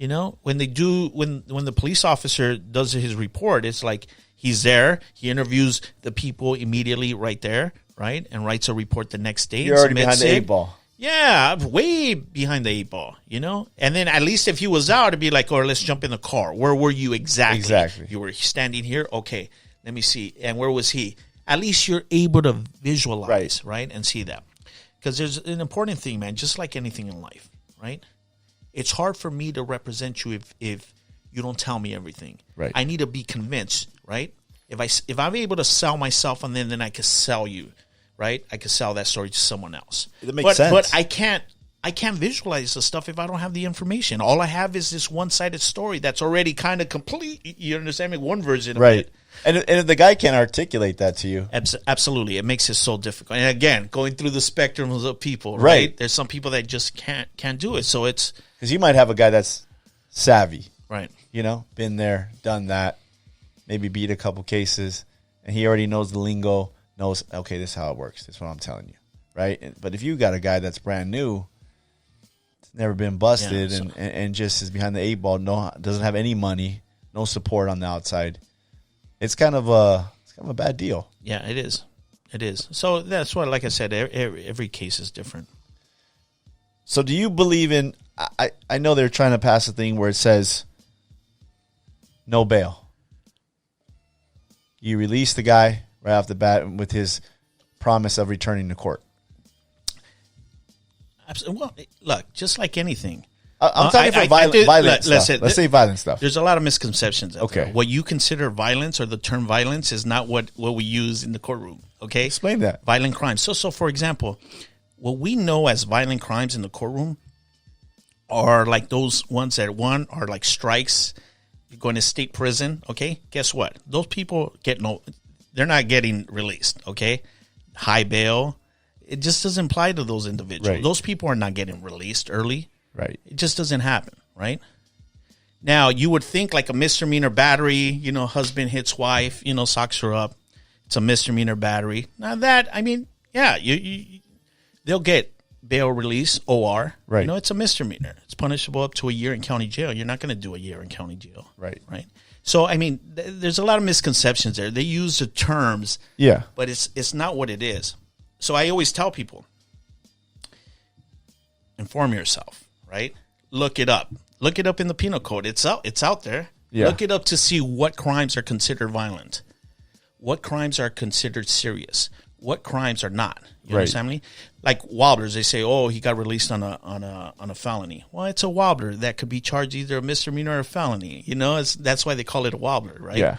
When the police officer does his report, it's like he's there. He interviews the people immediately right there, right? And writes a report the next day. You're already behind the 8 ball. Yeah, way behind the 8 ball, And then at least if he was out, it'd be like, oh, let's jump in the car. Where were you exactly? Exactly. You were standing here? Okay, let me see. And where was he? At least you're able to visualize, right? And see that. Because there's an important thing, man, just like anything in life, right? It's hard for me to represent you if you don't tell me everything. Right. I need to be convinced, right? If I'm able to sell myself and then I can sell you, right? I can sell that story to someone else. That makes sense. But I can't visualize the stuff if I don't have the information. All I have is this one-sided story that's already kind of complete. You understand me? One version of it. And if the guy can't articulate that to you. Absolutely. It makes it so difficult. And again, going through the spectrums of people, right? There's some people that just can't do it. So it's... Because you might have a guy that's savvy. Right. Been there, done that, maybe beat a couple cases, and he already knows the lingo, knows, okay, this is how it works. This is what I'm telling you, right? But if you got a guy that's brand new, never been busted, and just is behind the 8 ball, doesn't have any money, no support on the outside, it's kind of a bad deal. Yeah, it is. It is. So that's why, like I said, every case is different. So do you believe in? I know they're trying to pass a thing where it says no bail. You release the guy right off the bat with his promise of returning to court. Absolutely. Well, look, just like anything. I'm talking for violent stuff. Let's say violent stuff. There's a lot of misconceptions. Okay. What you consider violence or the term violence is not what we use in the courtroom. Okay. Explain that. Violent crimes. So for example, what we know as violent crimes in the courtroom are like those ones that are like strikes you're going to state prison, okay? Guess what? Those people they're not getting released, okay? High bail, it just doesn't apply to those individuals. Right. Those people are not getting released early. Right. It just doesn't happen, right? Now, you would think like a misdemeanor battery, husband hits wife, socks her up. It's a misdemeanor battery. Now that, yeah, they'll get bail release, OR. Right. It's a misdemeanor. It's punishable up to a year in county jail. You're not going to do a year in county jail. Right. Right. So, there's a lot of misconceptions there. They use the terms, Yeah. but it's not what it is. So I always tell people, inform yourself, right? Look it up. Look it up in the penal code. It's out there. Yeah. Look it up to see what crimes are considered violent, what crimes are considered serious, what crimes are not. You Right. understand me? Like Wilder's, they say, oh, he got released on a felony. Well, it's a Wilder that could be charged either a misdemeanor or a felony. That's why they call it a Wilder, right? Yeah.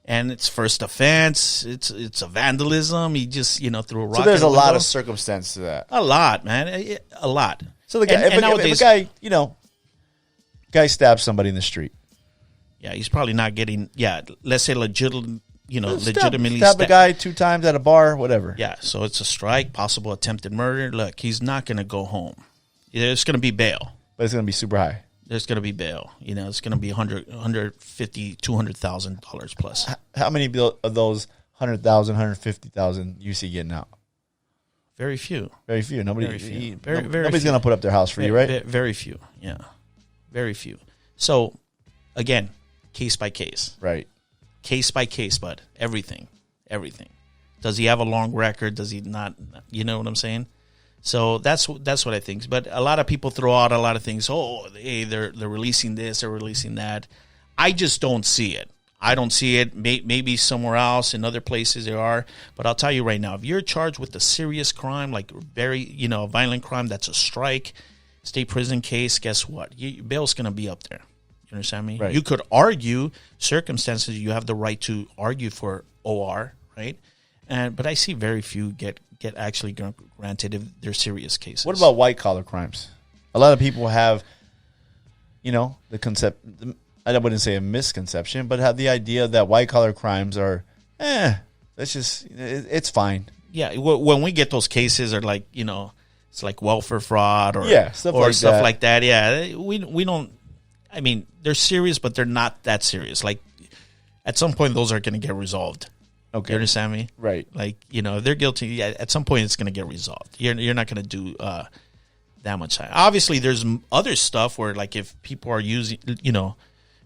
And it's first offense. It's a vandalism. He just threw a rock. So there's at a lot window. of circumstance to that. A lot, man. A lot. So the guy, And if nowadays, a guy, guy stabs somebody in the street. yeah, he's probably not getting. Yeah, let's say legitimately Stab the guy 2 times at a bar, whatever. Yeah, so it's a strike, possible attempted murder. Look, he's not going to go home. There's going to be bail. But it's going to be super high. There's going to be bail. It's going to be $150,000, $200,000 plus. How many of those 100,000, 150,000 you see getting out? Very few. Very few. Nobody. Very few. Nobody's going to put up their house for you, right? Very few. Yeah, very few. So, again, case by case. Right. Case by case, bud. Everything. Does he have a long record? Does he not? You know what I'm saying? So that's what I think. But a lot of people throw out a lot of things. Oh, hey, they're releasing this, they're releasing that. I just don't see it. I don't see it. Maybe somewhere else, in other places there are. But I'll tell you right now, if you're charged with a serious crime, like a violent crime, that's a strike, state prison case, guess what? Bail's going to be up there. You understand me? Right. You could argue circumstances. You have the right to argue for OR, right? But I see very few get actually granted if they're serious cases. What about white collar crimes? A lot of people have, the concept. I wouldn't say a misconception, but have the idea that white collar crimes are, it's fine. Yeah, when we get those cases, are like it's like welfare fraud or stuff like that. Yeah, we don't. They're serious, but they're not that serious. Like at some point, those are going to get resolved. Okay, you understand me? Right. Like if they're guilty, yeah, at some point it's going to get resolved. You're not going to do that much time. Obviously, there's other stuff where like if people are using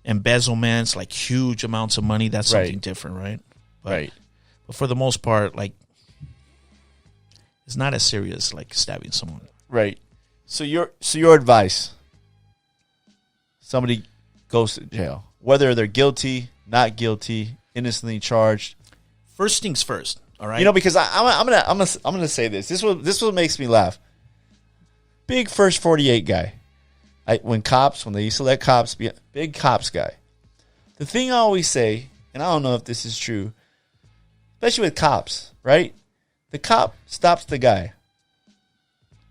embezzlements, like huge amounts of money, that's something different, right? But for the most part, like it's not as serious like stabbing someone. Right. So your advice: somebody goes to jail, whether they're guilty, not guilty, innocently charged. First things first, all right? Because I'm gonna say this. This what makes me laugh. Big first 48 guy. When they used to let cops be big cops guy. The thing I always say, and I don't know if this is true, especially with cops, right? The cop stops the guy.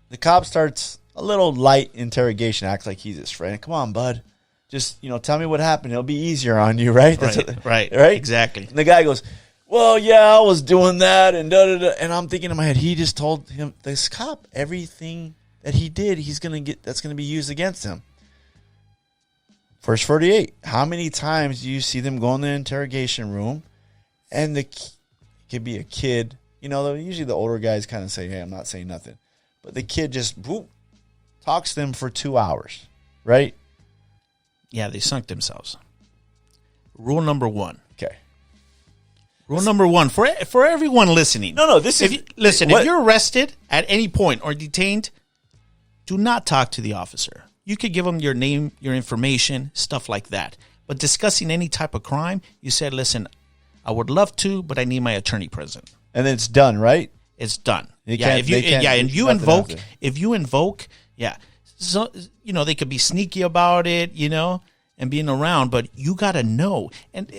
The cop starts a little light interrogation, acts like he's his friend. Come on, bud. Just, tell me what happened. It'll be easier on you, right? Right. Exactly. And the guy goes, well, yeah, I was doing that, and da-da-da. And I'm thinking in my head, he just told him, this cop, everything that he did, that's going to be used against him. First 48. How many times do you see them go in the interrogation room, and it could be a kid. Usually the older guys kind of say, hey, I'm not saying nothing. But the kid just talks to them for 2 hours, right? Yeah, they sunk themselves. Rule number 1. Okay. Rule number 1 for everyone listening. No, this is... If you're arrested at any point or detained, do not talk to the officer. You could give them your name, your information, stuff like that. But discussing any type of crime, you said, listen, I would love to, but I need my attorney present. And then it's done, right? It's done. If you invoke, so they could be sneaky about it, and being around, but you got to know. And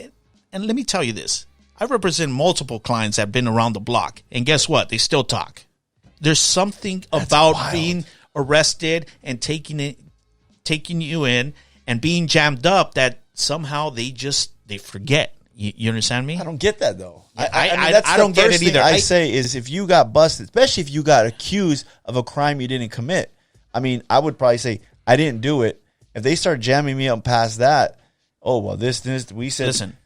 let me tell you this. I represent multiple clients that have been around the block, and guess what? They still talk. There's something about being arrested and taking you in and being jammed up that somehow they forget. You understand me? I don't get that though. I don't get it either. I say is if you got busted, especially if you got accused of a crime you didn't commit. I mean, I would probably say I didn't do it. If they start jamming me up past that, oh well, this we said. Listen,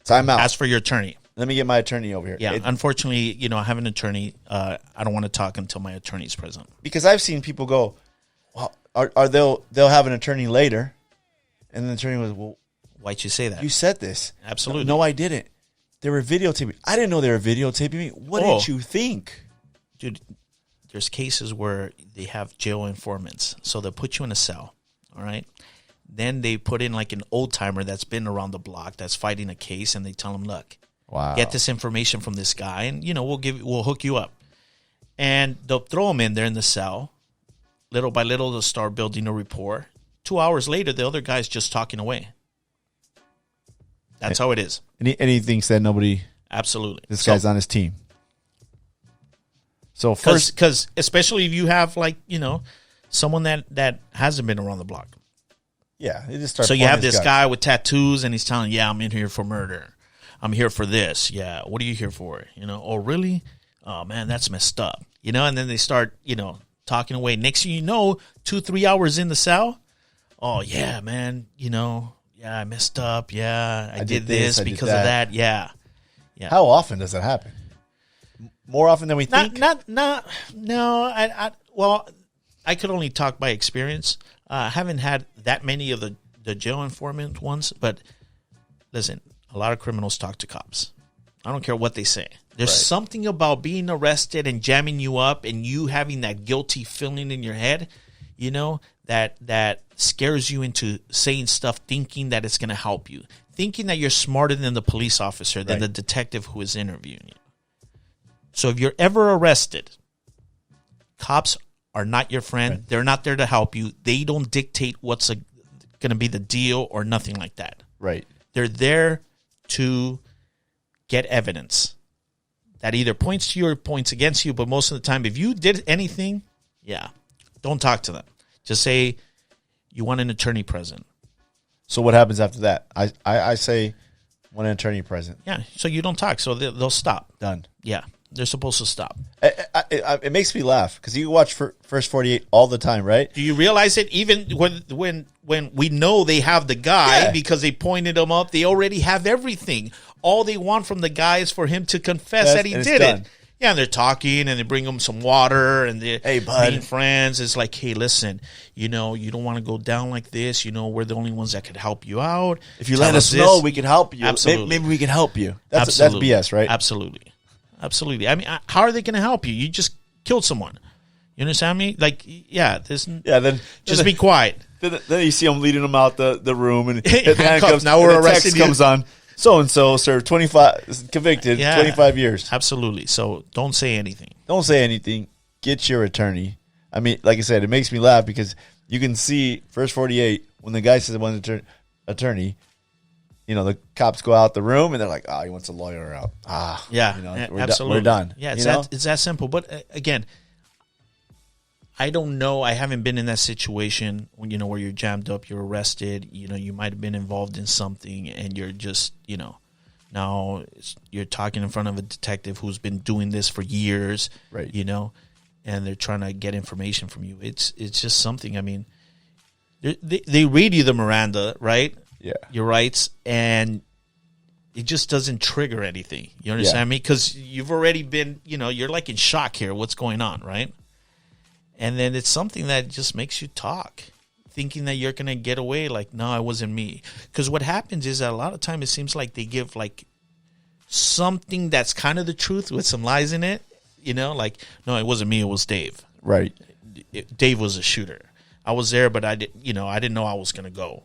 time out. Ask for your attorney. Let me get my attorney over here. Yeah, unfortunately, I have an attorney. I don't want to talk until my attorney's present. Because I've seen people go, well, they'll have an attorney later, and the attorney was, well, why'd you say that? you said this. Absolutely. No, I didn't. They were videotaping. I didn't know they were videotaping me. What did you think? Dude, there's cases where they have jail informants. So they'll put you in a cell, all right? Then they put in like an old-timer that's been around the block that's fighting a case, and they tell them, look, get this information from this guy, and, we'll hook you up. And they'll throw them in there in the cell. Little by little, they'll start building a rapport. 2 hours later, the other guy's just talking away. That's how it is. And he thinks that nobody. Absolutely. This guy's on his team. So first, because especially if you have someone that hasn't been around the block. Yeah, he just starts. So you have this guy with tattoos, and he's telling, "Yeah, I'm in here for murder. I'm here for this. Yeah, what are you here for? Oh really? Oh man, that's messed up. And then they start talking away. Next thing you know, 2-3 hours in the cell. Oh yeah, man. Yeah, I messed up. Yeah, I did this because of that. Yeah. How often does that happen? More often than we think? No. Well, I could only talk by experience. I haven't had that many of the jail informant ones, but listen, a lot of criminals talk to cops. I don't care what they say. There's something about being arrested and jamming you up and you having that guilty feeling in your head, that scares you into saying stuff thinking that it's going to help you, thinking that you're smarter than the police officer, than the detective who is interviewing you. So if you're ever arrested, cops are not your friend. Right. They're not there to help you. They don't dictate what's going to be the deal or nothing like that. Right. They're there to get evidence that either points to you or points against you. But most of the time, if you did anything, don't talk to them. Just say you want an attorney present. So what happens after that? I say want an attorney present. Yeah, so you don't talk. So they'll stop. Done. Yeah, they're supposed to stop. It makes me laugh because you watch First 48 all the time, right? Do you realize it? Even when we know they have the guy because they pointed him up, they already have everything. All they want from the guy is for him to confess that he did it. Yeah, and they're talking, and they bring him some water, and they're being friends. It's like, hey, listen, you don't want to go down like this. We're the only ones that could help you out. If you let us know, we can help you. Absolutely. Maybe we can help you. That's BS, right? Absolutely. I mean, how are they going to help you? You just killed someone. You understand me? Then just be quiet. Then you see them leading them out the room, and handcuffs. Now we're arresting you. Comes on. So-and-so served 25, convicted, 25 years. Absolutely. So don't say anything. Don't say anything. Get your attorney. I mean, like I said, it makes me laugh because you can see First 48, when the guy says he wants an attorney, the cops go out the room and they're like, he wants a lawyer out. Absolutely. We're done. Yeah, it's that simple. But again, I don't know. I haven't been in that situation when where you're jammed up, you're arrested. You might have been involved in something, and you're just now you're talking in front of a detective who's been doing this for years, right? And they're trying to get information from you. It's just something. I mean, they read you the Miranda, right? Yeah, your rights, and it just doesn't trigger anything. You understand me? Because you've already been, you're like in shock here. What's going on, right? And then it's something that just makes you talk, thinking that you're going to get away like, no, it wasn't me. Because what happens is that a lot of time it seems like they give like something that's kind of the truth with some lies in it. Like, no, it wasn't me, it was Dave. Right. Dave was a shooter. I was there, but I didn't know I was going to go.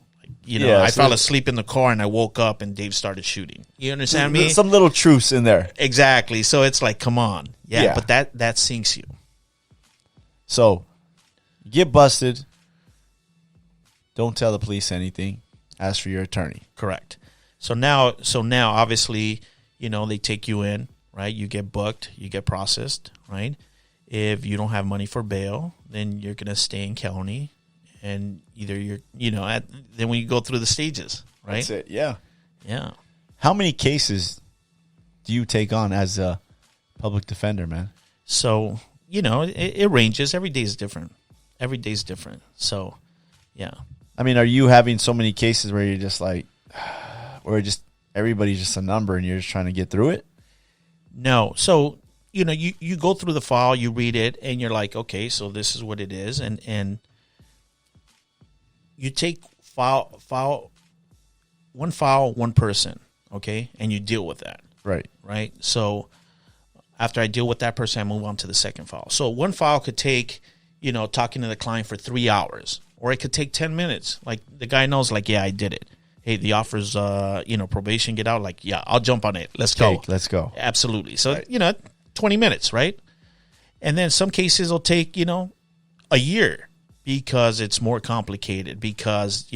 I fell asleep in the car and I woke up and Dave started shooting. You understand me? Some little truths in there. Exactly. So it's like, come on. Yeah. But that sinks you. So, you get busted. Don't tell the police anything. Ask for your attorney. Correct. So now, obviously, they take you in, right? You get booked. You get processed, right? If you don't have money for bail, then you're going to stay in county and either you're, then when you go through the stages, right? That's it. Yeah. Yeah. How many cases do you take on as a public defender, man? So, it ranges. Every day is different. So, yeah. I mean, are you having so many cases where you're just like, where just everybody's just a number and you're just trying to get through it? No. So, you go through the file, you read it, and you're like, okay, so this is what it is. And you take one file, one person, okay? And you deal with that. Right. So after I deal with that person, I move on to the second file. So one file could take, talking to the client for 3 hours, or it could take 10 minutes. Like the guy knows, like, yeah, I did it. Hey, the offer's, probation, get out. Like, yeah, I'll jump on it. Let's go. Absolutely. So, 20 minutes, right? And then some cases will take, a year because it's more complicated because,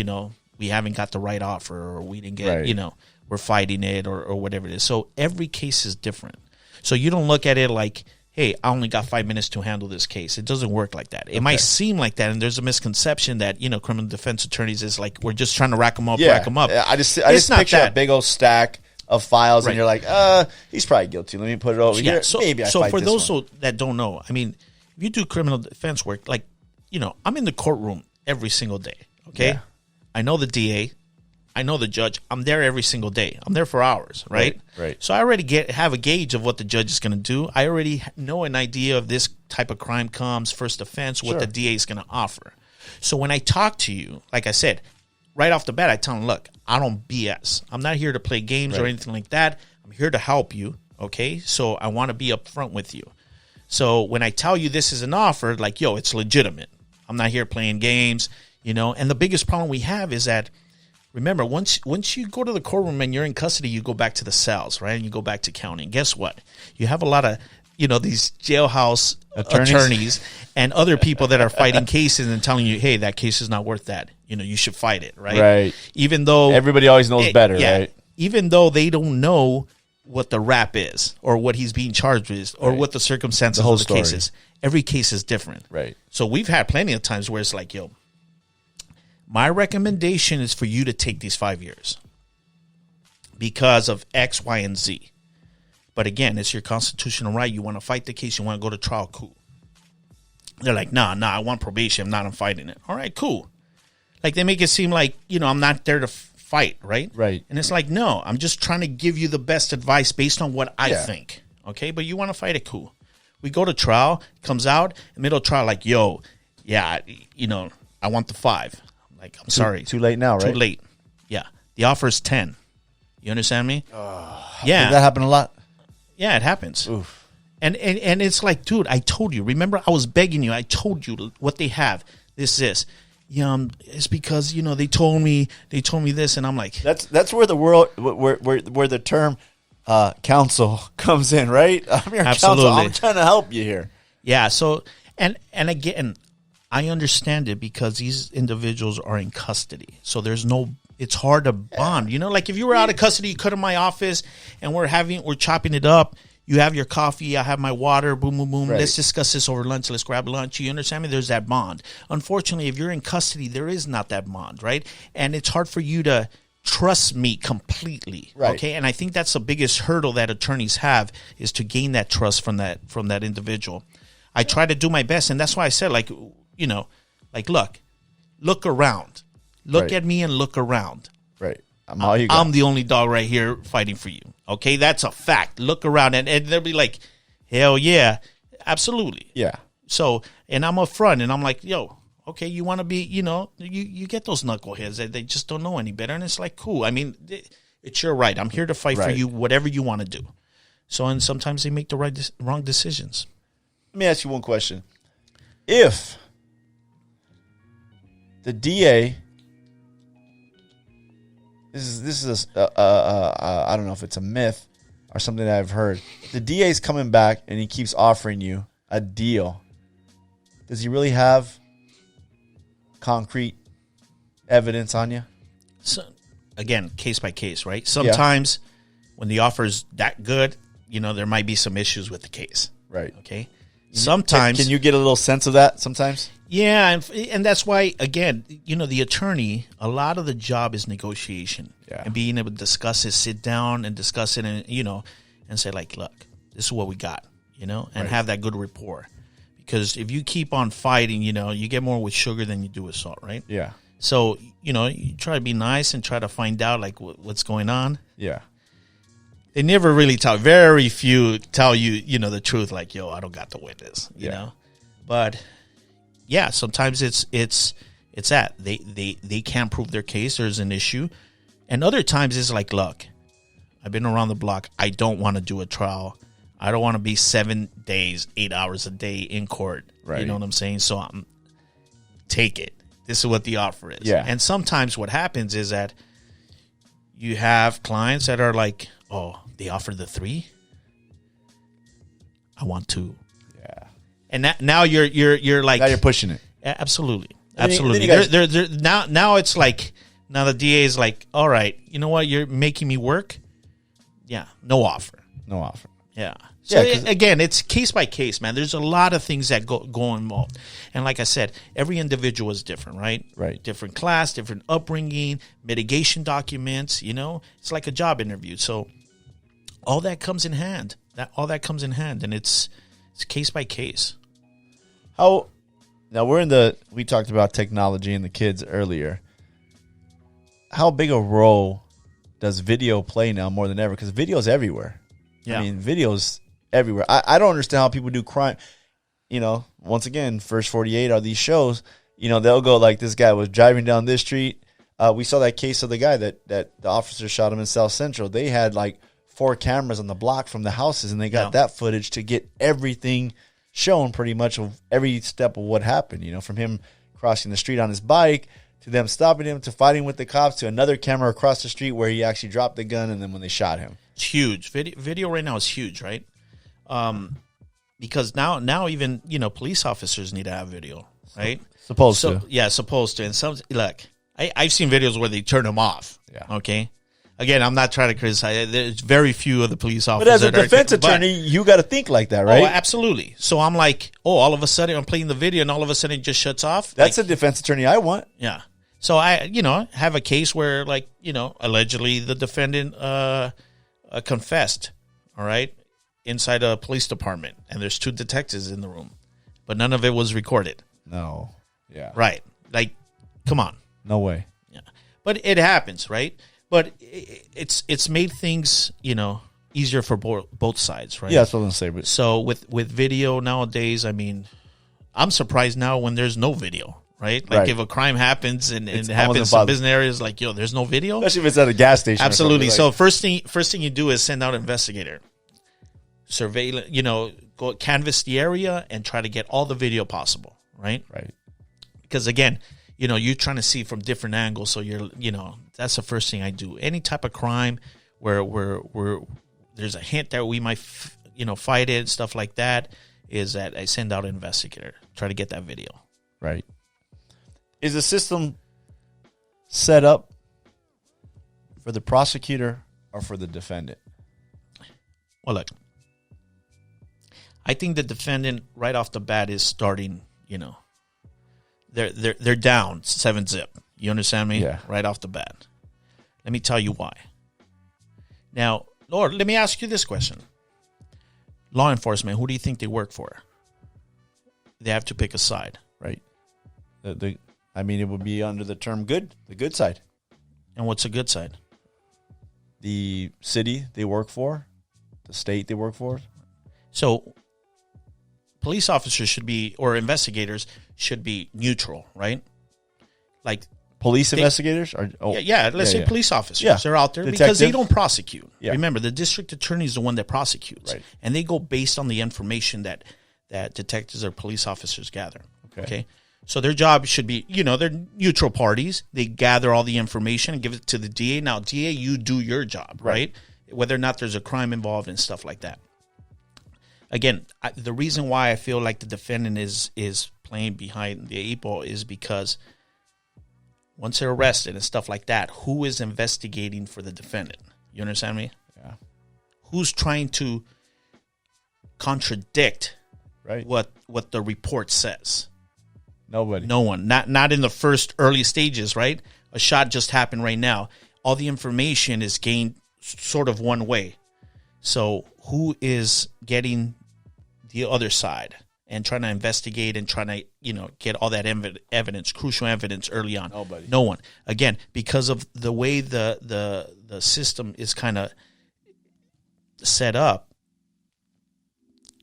we haven't got the right offer or we didn't get, we're fighting it or whatever it is. So every case is different. So you don't look at it like, hey, I only got 5 minutes to handle this case. It doesn't work like that. It might seem like that, and there's a misconception that, criminal defense attorneys is like, we're just trying to rack them up. I just picture a big old stack of files, and you're like, he's probably guilty. Let me put it over here. So, maybe I so fight for this those one. that don't know, I mean, if you do criminal defense work, like, I'm in the courtroom every single day, okay? Yeah. I know the DA. I know the judge. I'm there every single day. I'm there for hours, right? Right. So I already have a gauge of what the judge is going to do. I already know an idea of this type of crime comes, first offense, what the DA is going to offer. So when I talk to you, like I said, right off the bat, I tell them, look, I don't BS. I'm not here to play games or anything like that. I'm here to help you, okay? So I want to be upfront with you. So when I tell you this is an offer, like, yo, it's legitimate. I'm not here playing games, And the biggest problem we have is that, remember, once you go to the courtroom and you're in custody, you go back to the cells, right? And you go back to county. And guess what? You have a lot of, these jailhouse attorneys and other people that are fighting cases and telling you, hey, that case is not worth that. You should fight it, right? Right. Even though everybody always knows better, right? Even though they don't know what the rap is or what he's being charged with or what the circumstances of the case is. Every case is different. Right. So we've had plenty of times where it's like, yo, my recommendation is for you to take these 5 years because of X, Y, and Z. But again, it's your constitutional right. You want to fight the case. You want to go to trial. Cool. They're like, nah, I want probation. I'm fighting it. All right, cool. Like they make it seem like, I'm not there to fight, right? Right. And it's like, no, I'm just trying to give you the best advice based on what I think. Okay, but you want to fight it, cool. We go to trial, comes out, middle of trial, like, yo, yeah, I want the 5. Like, I'm sorry. Too late now, right? Too late. Yeah. The offer is 10. You understand me? Yeah. Did that happen a lot? Yeah, it happens. Oof. And it's like, dude, I told you. Remember, I was begging you. I told you what they have. This. Yeah, it's because, they told me this, and I'm like, that's where the world where the term counsel comes in, right? I'm your absolutely. counsel. I'm trying to help you here. Yeah. So and again, I understand it because these individuals are in custody. So it's hard to bond. Like if you were out of custody, you come to my office and we're chopping it up. You have your coffee, I have my water, boom, boom, boom. Right. Let's discuss this over lunch. Let's grab lunch. You understand me? There's that bond. Unfortunately, if you're in custody, there is not that bond, right? And it's hard for you to trust me completely. Right. Okay. And I think that's the biggest hurdle that attorneys have is to gain that trust from that individual. I try to do my best, and that's why I said, like, look around. Look at me and look around. Right. I'm the only dog right here fighting for you. Okay, that's a fact. Look around, and they'll be like, hell yeah, absolutely. Yeah. So, and I'm up front, and I'm like, yo, okay, you want to be, you get those knuckleheads. They just don't know any better, and it's like, cool. I mean, it's your right. I'm here to fight for you, whatever you want to do. So, and sometimes they make the wrong decisions. Let me ask you one question. If the DA... This is I don't know if it's a myth or something that I've heard. The DA's coming back and he keeps offering you a deal. Does he really have concrete evidence on you? So again, case by case, right? Sometimes when the offer is that good, there might be some issues with the case. Right. Okay. Sometimes can you get a little sense of that sometimes? Yeah, and that's why, again, the attorney, a lot of the job is negotiation. Yeah. And being able to discuss it, sit down and discuss it, and, and say, like, look, this is what we got, and have that good rapport. Because if you keep on fighting, you get more with sugar than you do with salt, right? Yeah. So, you try to be nice and try to find out, like, what's going on. Yeah. They never really tell. Very few tell you, the truth. Like, yo, I don't got the witness. You know, but yeah, sometimes it's that they can't prove their case. There's an issue, and other times it's like, look, I've been around the block. I don't want to do a trial. I don't want to be 7 days, 8 hours a day in court. Right. You know what I'm saying? So take it. This is what the offer is. Yeah. And sometimes what happens is that you have clients that are like, oh, they offered the 3. I want 2. Yeah. And now you're like, Now you're pushing it. Absolutely. Then Absolutely. you guys- They're now it's like, now the DA is like, all right, you know what? You're making me work. Yeah. No offer. No offer. Yeah. So Yeah, 'cause- again, it's case by case, man. There's a lot of things that go involved. And like I said, every individual is different, right? Right. Different class, different upbringing, mitigation documents, It's like a job interview. So all that comes in hand. And it's case by case. Now we talked about technology and the kids earlier. How big a role does video play now more than ever? Because video's everywhere. Yeah. I mean, video's everywhere. I don't understand how people do crime. Once again, First 48 are these shows. They'll go like, this guy was driving down this street. We saw that case of the guy that the officer shot him in South Central. They had like 4 cameras on the block from the houses, and they got that footage to get everything shown, pretty much of every step of what happened. From him crossing the street on his bike, to them stopping him, to fighting with the cops, to another camera across the street where he actually dropped the gun, and then when they shot him. It's huge. Video right now is huge, right? Because now even police officers need to have video, right? Supposed to. Yeah, supposed to. And some I've seen videos where they turn them off. Yeah. Okay. Again, I'm not trying to criticize. There's very few of the police officers. But as a that defense are, attorney, you got to think like that, right? Oh, absolutely. So I'm like, all of a sudden I'm playing the video, and all of a sudden it just shuts off. That's a defense attorney I want. Yeah. So I, have a case where, allegedly the defendant confessed, all right, inside a police department, and there's 2 detectives in the room, but none of it was recorded. No. Yeah. Right. Like, come on. No way. Yeah. But it happens, right? But it's made things, easier for both sides, right? Yeah, that's what I'm going to say. But So with video nowadays, I mean, I'm surprised now when there's no video, right? Like, Right. if a crime happens and it It's happens in almost business areas, like, yo, there's no video? especially if it's at a gas station. or Absolutely. something, So first thing you do is send out an investigator, surveillance, go canvass the area and try to get all the video possible, right? Right. Because again, you're trying to see from different angles. So that's the first thing I do. Any type of crime where there's a hint that we might, fight it, stuff like that, is that I send out an investigator, try to get that video. Right. Is the system set up for the prosecutor or for the defendant? Well, look, I think the defendant right off the bat is starting, they're down 7-0. You understand me? Yeah. Right off the bat. Let me tell you why. Now, Lord, let me ask you this question. Law enforcement, who do you think they work for? They have to pick a side. Right. It would be under the term good, the good side. And what's a good side? The city they work for, the state they work for. So police officers should be, or investigators should be neutral, right? Like, Police investigators? let's say police officers. Yeah. They're out there because Detective. they don't prosecute. Yeah. Remember, the district attorney is the one that prosecutes. Right. And they go based on the information that detectives or police officers gather. Okay. So their job should be, they're neutral parties. They gather all the information and give it to the DA. Now, DA, you do your job, right? Whether or not there's a crime involved and stuff like that. Again, the reason why I feel like the defendant is playing behind the 8 ball is because once they're arrested and stuff like that, who is investigating for the defendant? You understand me? Yeah. Who's trying to contradict Right. what the report says? Nobody. No one. Not in the first early stages, right? A shot just happened right now. All the information is gained sort of one way. So who is getting the other side and trying to investigate and trying to, get all that evidence, crucial evidence early on? Nobody. No one. Again, because of the way the system is kind of set up,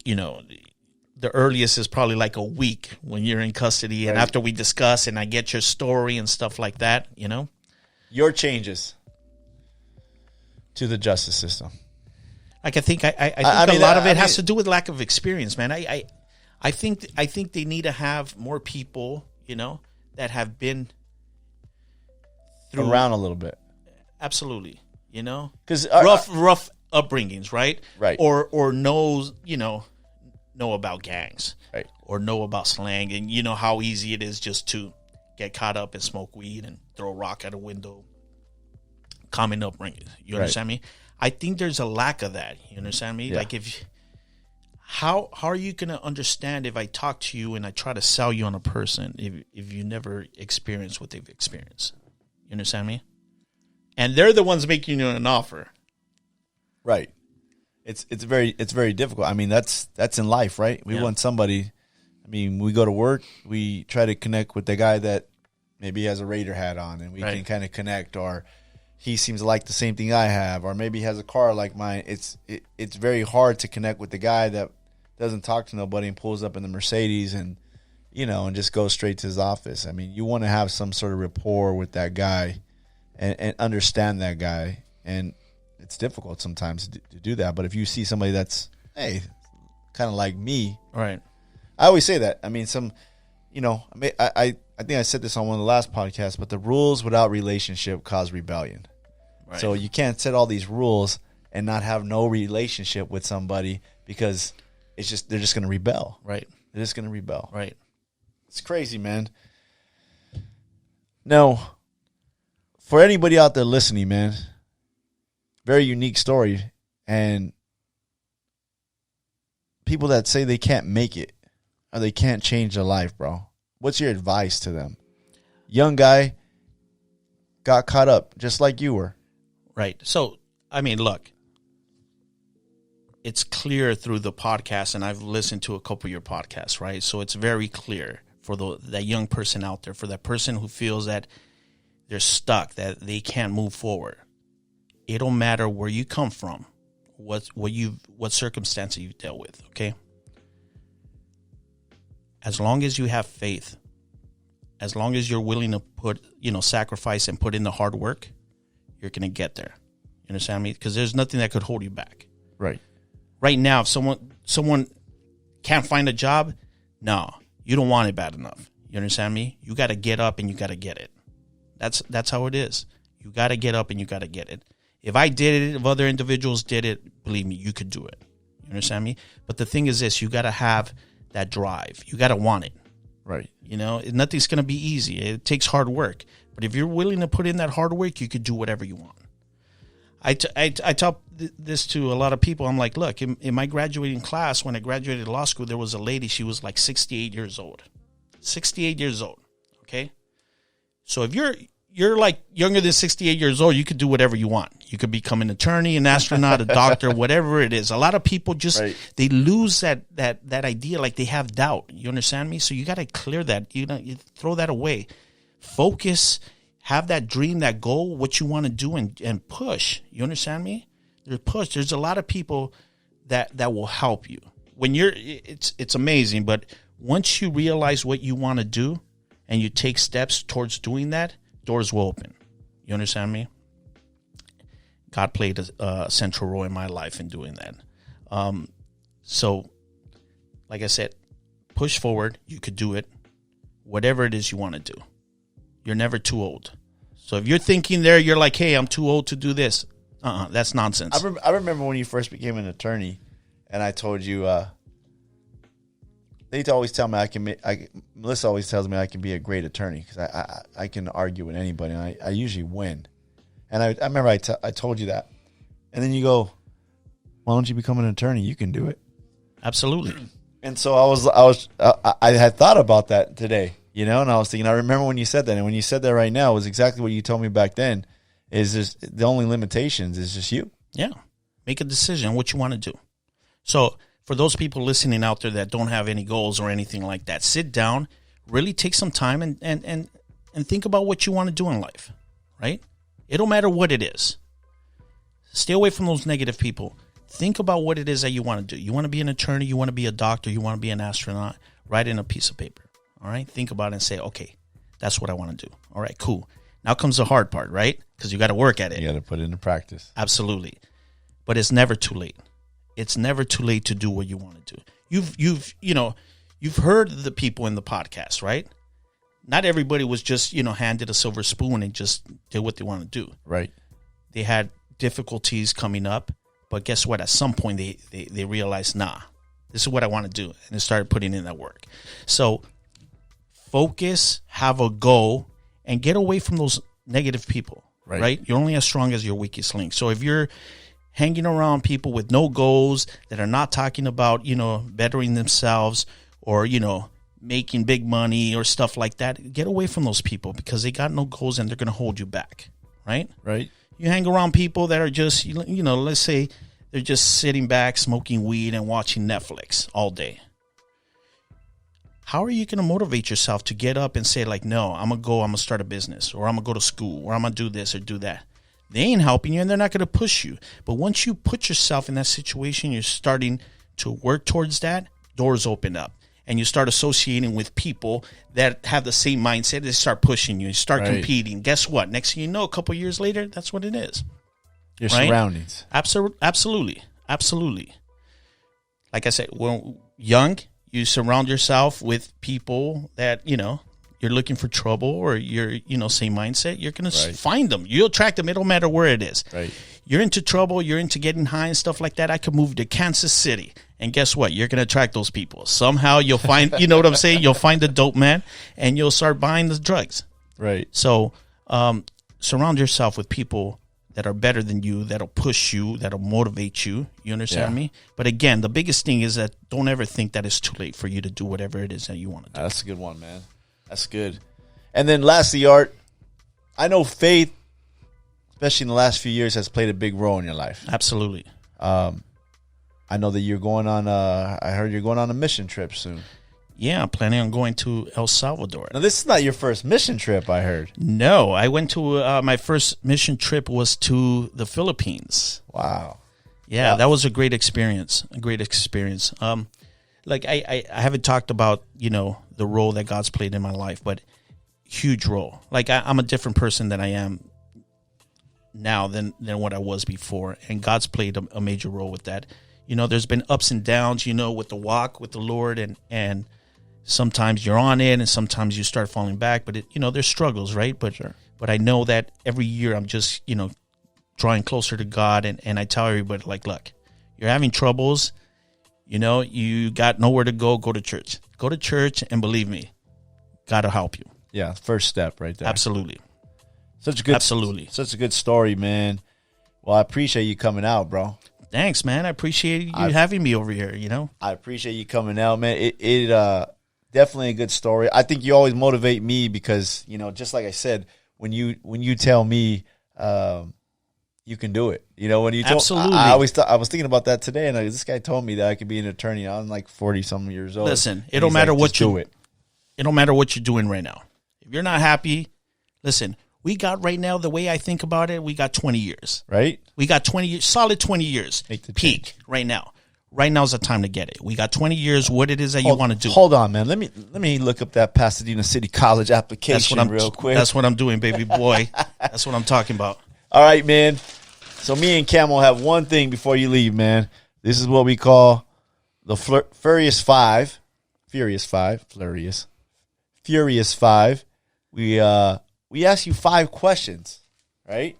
the earliest is probably like a week when you're in custody, and after we discuss and I get your story and stuff like that, Your changes to the justice system. Like I think a lot of it has to do with lack of experience, man. I think they need to have more people, that have been through around a little bit. Absolutely, because rough upbringings, right? Right. Or knows, know about gangs, right? Or know about slang, and how easy it is just to get caught up and smoke weed and throw a rock at a window. Common upbringing, you understand me? I think there's a lack of that. You understand me? Yeah. Like how are you gonna understand if I talk to you and I try to sell you on a person if you never experience what they've experienced? You understand me? And they're the ones making you an offer. Right. It's very difficult. I mean, that's in life, right? We want somebody. I mean, we go to work, we try to connect with the guy that maybe has a Raider hat on, and we can kind of connect, or he seems to like the same thing I have, or maybe he has a car like mine. It's very hard to connect with the guy that doesn't talk to nobody and pulls up in the Mercedes and and just goes straight to his office. I mean, you want to have some sort of rapport with that guy and understand that guy, and it's difficult sometimes to do that. But if you see somebody that's, hey, kind of like me, right? I always say that. I mean, I think I said this on one of the last podcasts, but the rules without relationship cause rebellion. Right. So you can't set all these rules and not have no relationship with somebody, because they're just going to rebel. Right. They're just going to rebel. Right. It's crazy, man. Now, for anybody out there listening, man, very unique story, and people that say they can't make it or they can't change their life, bro. What's your advice to them? Young guy got caught up just like you were. Right. So, I mean, look, it's clear through the podcast, and I've listened to a couple of your podcasts, right? So it's very clear for that young person out there, for that person who feels that they're stuck, that they can't move forward. It don't matter where you come from, what circumstances you've dealt with, okay? As long as you have faith, as long as you're willing to put, sacrifice and put in the hard work, you're going to get there. You understand me? Because there's nothing that could hold you back. Right. Right now, if someone can't find a job, no, you don't want it bad enough. You understand me? You got to get up and you got to get it. That's how it is. You got to get up and you got to get it. If I did it, if other individuals did it, believe me, you could do it. You understand me? But the thing is this, you got to have that drive. You got to want it. Right. Nothing's going to be easy. It takes hard work. But if you're willing to put in that hard work, you could do whatever you want. I tell this to a lot of people. I'm like, look, in my graduating class, when I graduated law school, there was a lady. She was like 68 years old. 68 years old. Okay? So if you're like younger than 68 years old, you could do whatever you want. You could become an attorney, an astronaut, a doctor, whatever it is. A lot of people just, they lose that idea, like they have doubt. You understand me? So you got to clear that. You throw that away. Focus, have that dream, that goal, what you want to do, and push. You understand me? There's a lot of people that will help you. When it's amazing, but once you realize what you want to do and you take steps towards doing that, doors will open. You understand me? God played a central role in my life in doing that. So, like I said, push forward. You could do it. Whatever it is you want to do. You're never too old. So if you're thinking there, you're like, hey, I'm too old to do this. That's nonsense. I remember when you first became an attorney, and I told you, they always tell me Melissa always tells me I can be a great attorney because I can argue with anybody, and I usually win. And I remember I told you that. And then you go, why don't you become an attorney? You can do it. Absolutely. And so I had thought about that today. You know, and I was thinking, I remember when you said that, and when you said that right now, it was exactly what you told me back then. Is just the only limitations is just you. Yeah. Make a decision what you want to do. So for those people listening out there that don't have any goals or anything like that, sit down, really take some time and think about what you want to do in life, right? It don't matter what it is. Stay away from those negative people. Think about what it is that you want to do. You want to be an attorney, you want to be a doctor, you want to be an astronaut. Write in a piece of paper. All right, think about it and say, okay, that's what I want to do. All right, cool. Now comes the hard part, right? Because you got to work at it. You got to put it into practice. Absolutely. But it's never too late. It's never too late to do what you want to do. You've heard the people in the podcast, right? Not everybody was just, handed a silver spoon and just did what they want to do. Right. They had difficulties coming up, but guess what? At some point they realized, nah, this is what I want to do. And they started putting in that work. So focus, have a goal, and get away from those negative people, right? You're only as strong as your weakest link. So if you're hanging around people with no goals that are not talking about, bettering themselves or, making big money or stuff like that, get away from those people because they got no goals and they're going to hold you back, right? Right. You hang around people that are just, let's say they're just sitting back, smoking weed and watching Netflix all day. How are you going to motivate yourself to get up and say, like, no, I'm going to start a business, or I'm going to go to school, or I'm going to do this or do that? They ain't helping you, and they're not going to push you. But once you put yourself in that situation, you're starting to work towards that, doors open up. And you start associating with people that have the same mindset. They start pushing you. You start competing. Guess what? Next thing you know, a couple years later, that's what it is. Your surroundings. Absolutely. Like I said, when young, you surround yourself with people that, you're looking for trouble or you're, same mindset. You're going to find them. You'll attract them. It don't matter where it is. Right. You're into trouble. You're into getting high and stuff like that. I could move to Kansas City. And guess what? You're going to attract those people. Somehow you'll find, you know what I'm saying? You'll find the dope man and you'll start buying the drugs. Right. So surround yourself with people that are better than you, that'll push you, that'll motivate you. You understand me? But again, the biggest thing is that don't ever think that it's too late for you to do whatever it is that you want to do. That's a good one, man. That's good. And then lastly, Art, I know faith, especially in the last few years, has played a big role in your life. Absolutely. I know that you're going on, I heard you're going on a mission trip soon. Yeah, I'm planning on going to El Salvador. Now, this is not your first mission trip, I heard. No, I went to, my first mission trip was to the Philippines. Wow. Yeah, that was a great experience. Like I haven't talked about, the role that God's played in my life, but huge role. Like I'm a different person than I am now than what I was before. And God's played a major role with that. There's been ups and downs, with the walk with the Lord, and sometimes you're on it and sometimes you start falling back, but there's struggles, right? But I know that every year I'm just, drawing closer to God, and I tell everybody, like, look, you're having troubles, you got nowhere to go to church. Go to church, and believe me, God will help you. Yeah, first step right there. Absolutely. Such a good story, man. Well, I appreciate you coming out, bro. Thanks, man. I appreciate you having me over here, I appreciate you coming out, man. It definitely a good story. I think you always motivate me because, just like I said, when you tell me you can do it. When you absolutely. I was thinking about that today, and this guy told me that I could be an attorney. I'm like 40-something years old. Listen, it don't matter what you do. It don't matter what you're doing right now. If you're not happy, listen, we got right now, the way I think about it, we got 20 years. Right? We got 20 years, solid 20 years. Make the peak change. right now. Right now is the time to get it. We got 20 years, what it is that you want to do. Hold on, man. Let me look up that Pasadena City College application real quick. That's what I'm doing, baby boy. That's what I'm talking about. All right, man. So me and Cam will have one thing before you leave, man. This is what we call the Furious Five. Furious Five. We ask you 5 questions, right?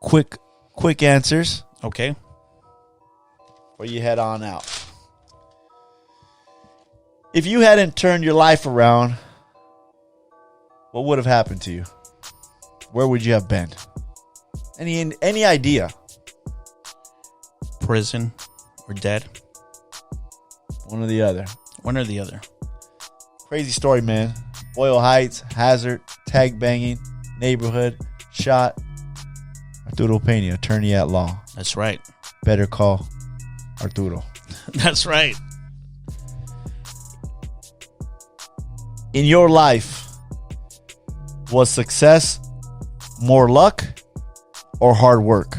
Quick answers. Okay. Before you head on out. If you hadn't turned your life around, what would have happened to you? Where would you have been? Any idea? Prison or dead? One or the other. One or the other. Crazy story, man. Boyle Heights, hazard, tag banging, neighborhood, shot. Arturo Pena, attorney at law. That's right. Better call Arturo. That's right. In your life, was success more luck or hard work?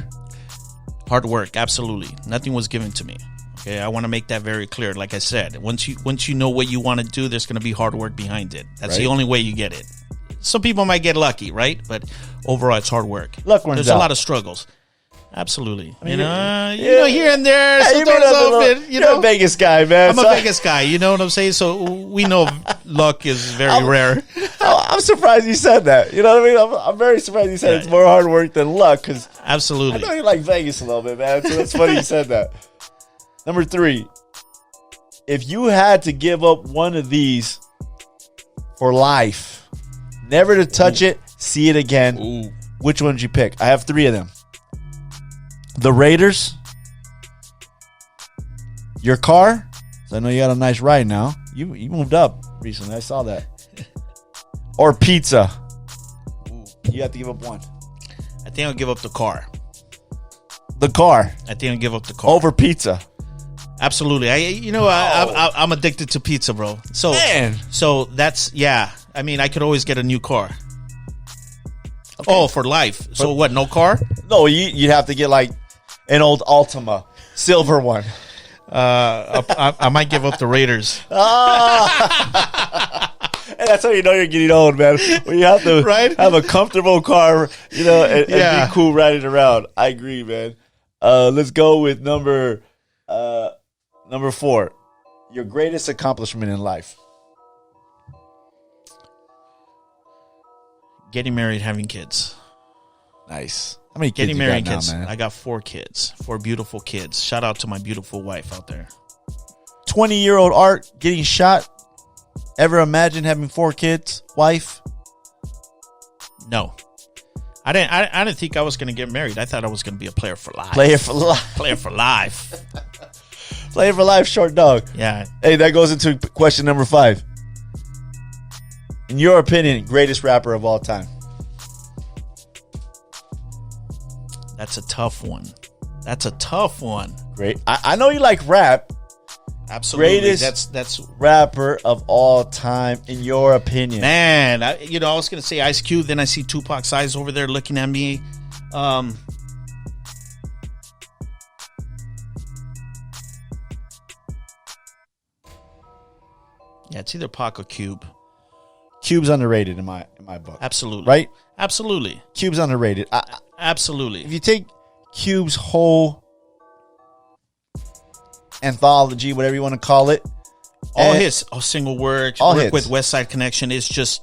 Hard work, absolutely. Nothing was given to me. Okay, I want to make that very clear. Like I said, once you know what you want to do, there's going to be hard work behind it. That's the only way you get it. Some people might get lucky, right? But overall, it's hard work. Luck runs There's out. a lot of struggles. Absolutely. I mean, you know, here and there. You're a Vegas guy, man. I'm a Vegas guy. You know what I'm saying? So we know luck is very rare. I'm surprised you said that. You know what I mean? I'm very surprised you said it's more hard work than luck. Because Absolutely. I know you like Vegas a little bit, man. So that's funny you said that. Number 3. If you had to give up one of these for life, never to touch it, see it again, which one would you pick? I have 3 of them. The Raiders, your car. So I know you got a nice ride now. You moved up recently. I saw that. Or pizza. You have to give up one. I think I'll give up the car. The car I think I'll give up the car. over pizza. Absolutely. I'm addicted to pizza, bro. So, Man. So that's, yeah. I mean, I could always get a new car. Okay. Oh, for life. So what, no car? No, you'd have to get like an old Altima, silver one. I might give up the Raiders. And that's how you know you're getting old, man. When you have to have a comfortable car, you know, and be cool riding around. I agree, man. Let's go with number 4. Your greatest accomplishment in life. Getting married, having kids. Nice. How many kids Getting you married, got kids. now, man? I got 4 kids, 4 beautiful kids. Shout out to my beautiful wife out there. 20-year-old Art getting shot. Ever imagine having 4 kids, wife? No, I didn't think I was going to get married. I thought I was going to be a player for life. Player for life. Player for life. Player for life, short dog. Yeah. Hey, that goes into question number 5. In your opinion, greatest rapper of all time? That's a tough one. That's a tough one. Great. I know you like rap. Absolutely. Greatest that's rapper of all time, in your opinion. man. I was gonna say Ice Cube. Then I see Tupac's eyes over there looking at me. Yeah, it's either Pac or Cube. Cube's underrated in my book. Absolutely. Right? Absolutely. Cube's underrated. Absolutely. If you take Cube's whole anthology, whatever you want to call it, all hits, single word, all work hits. with West Side Connection is just,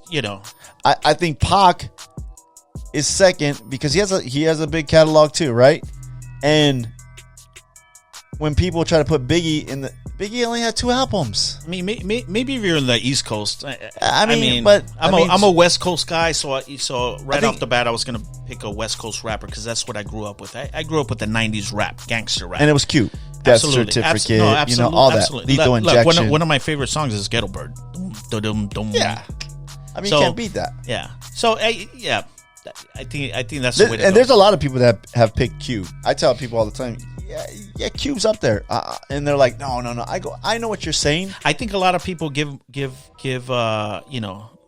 I think Pac is second because he has a big catalog too, right? And when people try to put Biggie in Biggie only had 2 albums. I mean, maybe if you're in the East Coast. I'm a West Coast guy, so right off the bat, I was gonna pick a West Coast rapper because that's what I grew up with. I grew up with the '90s rap, gangster rap, and it was cute. Death Certificate, all that. Lethal Injection. One of my favorite songs is Ghetto Bird. Yeah, I mean, you can't beat that. Yeah. So I think that's the way to go. And there's a lot of people that have picked Cube. I tell people all the time, yeah, Cube's up there, and they're like, no. I know what you're saying. I think a lot of people give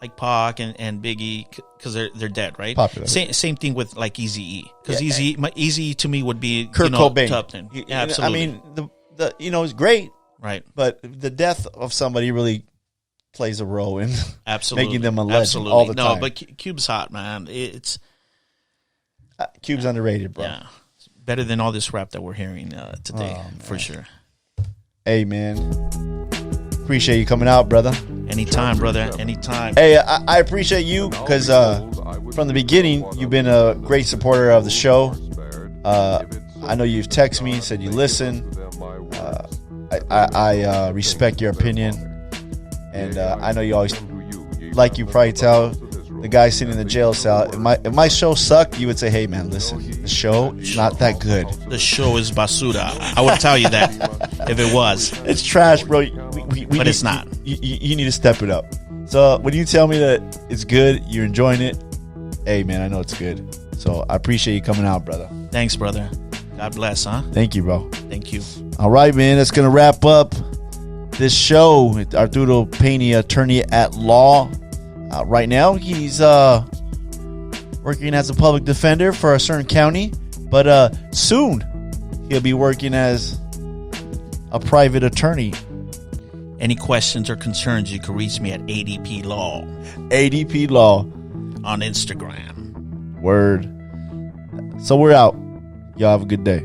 like Pac and Biggie because they're dead, right? Popular. Same thing with like Eazy-E because Eazy-E to me would be Kurt Cobain. top 10. Yeah, absolutely. I mean, the it's great, right? But the death of somebody really plays a role in absolutely making them a legend all the time. No, but Cube's hot, man. It's Cube's underrated, bro. Yeah. Better than all this rap that we're hearing today, for sure. Hey, man. Appreciate you coming out, brother. Anytime, brother. Anytime. Hey, I appreciate you because from the beginning, you've been a great supporter of the show. I know you've texted me, said you listen. I respect your opinion. And I know you always, like you probably tell the guy sitting in the jail cell, if my show sucked, you would say, hey, man, listen, the show is not that good. The show is basura. I would tell you that if it was. It's trash, bro. But it's not. You need to step it up. So when you tell me that it's good, you're enjoying it, hey, man, I know it's good. So I appreciate you coming out, brother. Thanks, brother. God bless, huh? Thank you, bro. Thank you. All right, man. That's going to wrap up this show. Arturo Pena, attorney at law. Right now, he's working as a public defender for a certain county. But soon, he'll be working as a private attorney. Any questions or concerns, you can reach me at ADP Law. ADP Law. On Instagram. Word. So we're out. Y'all have a good day.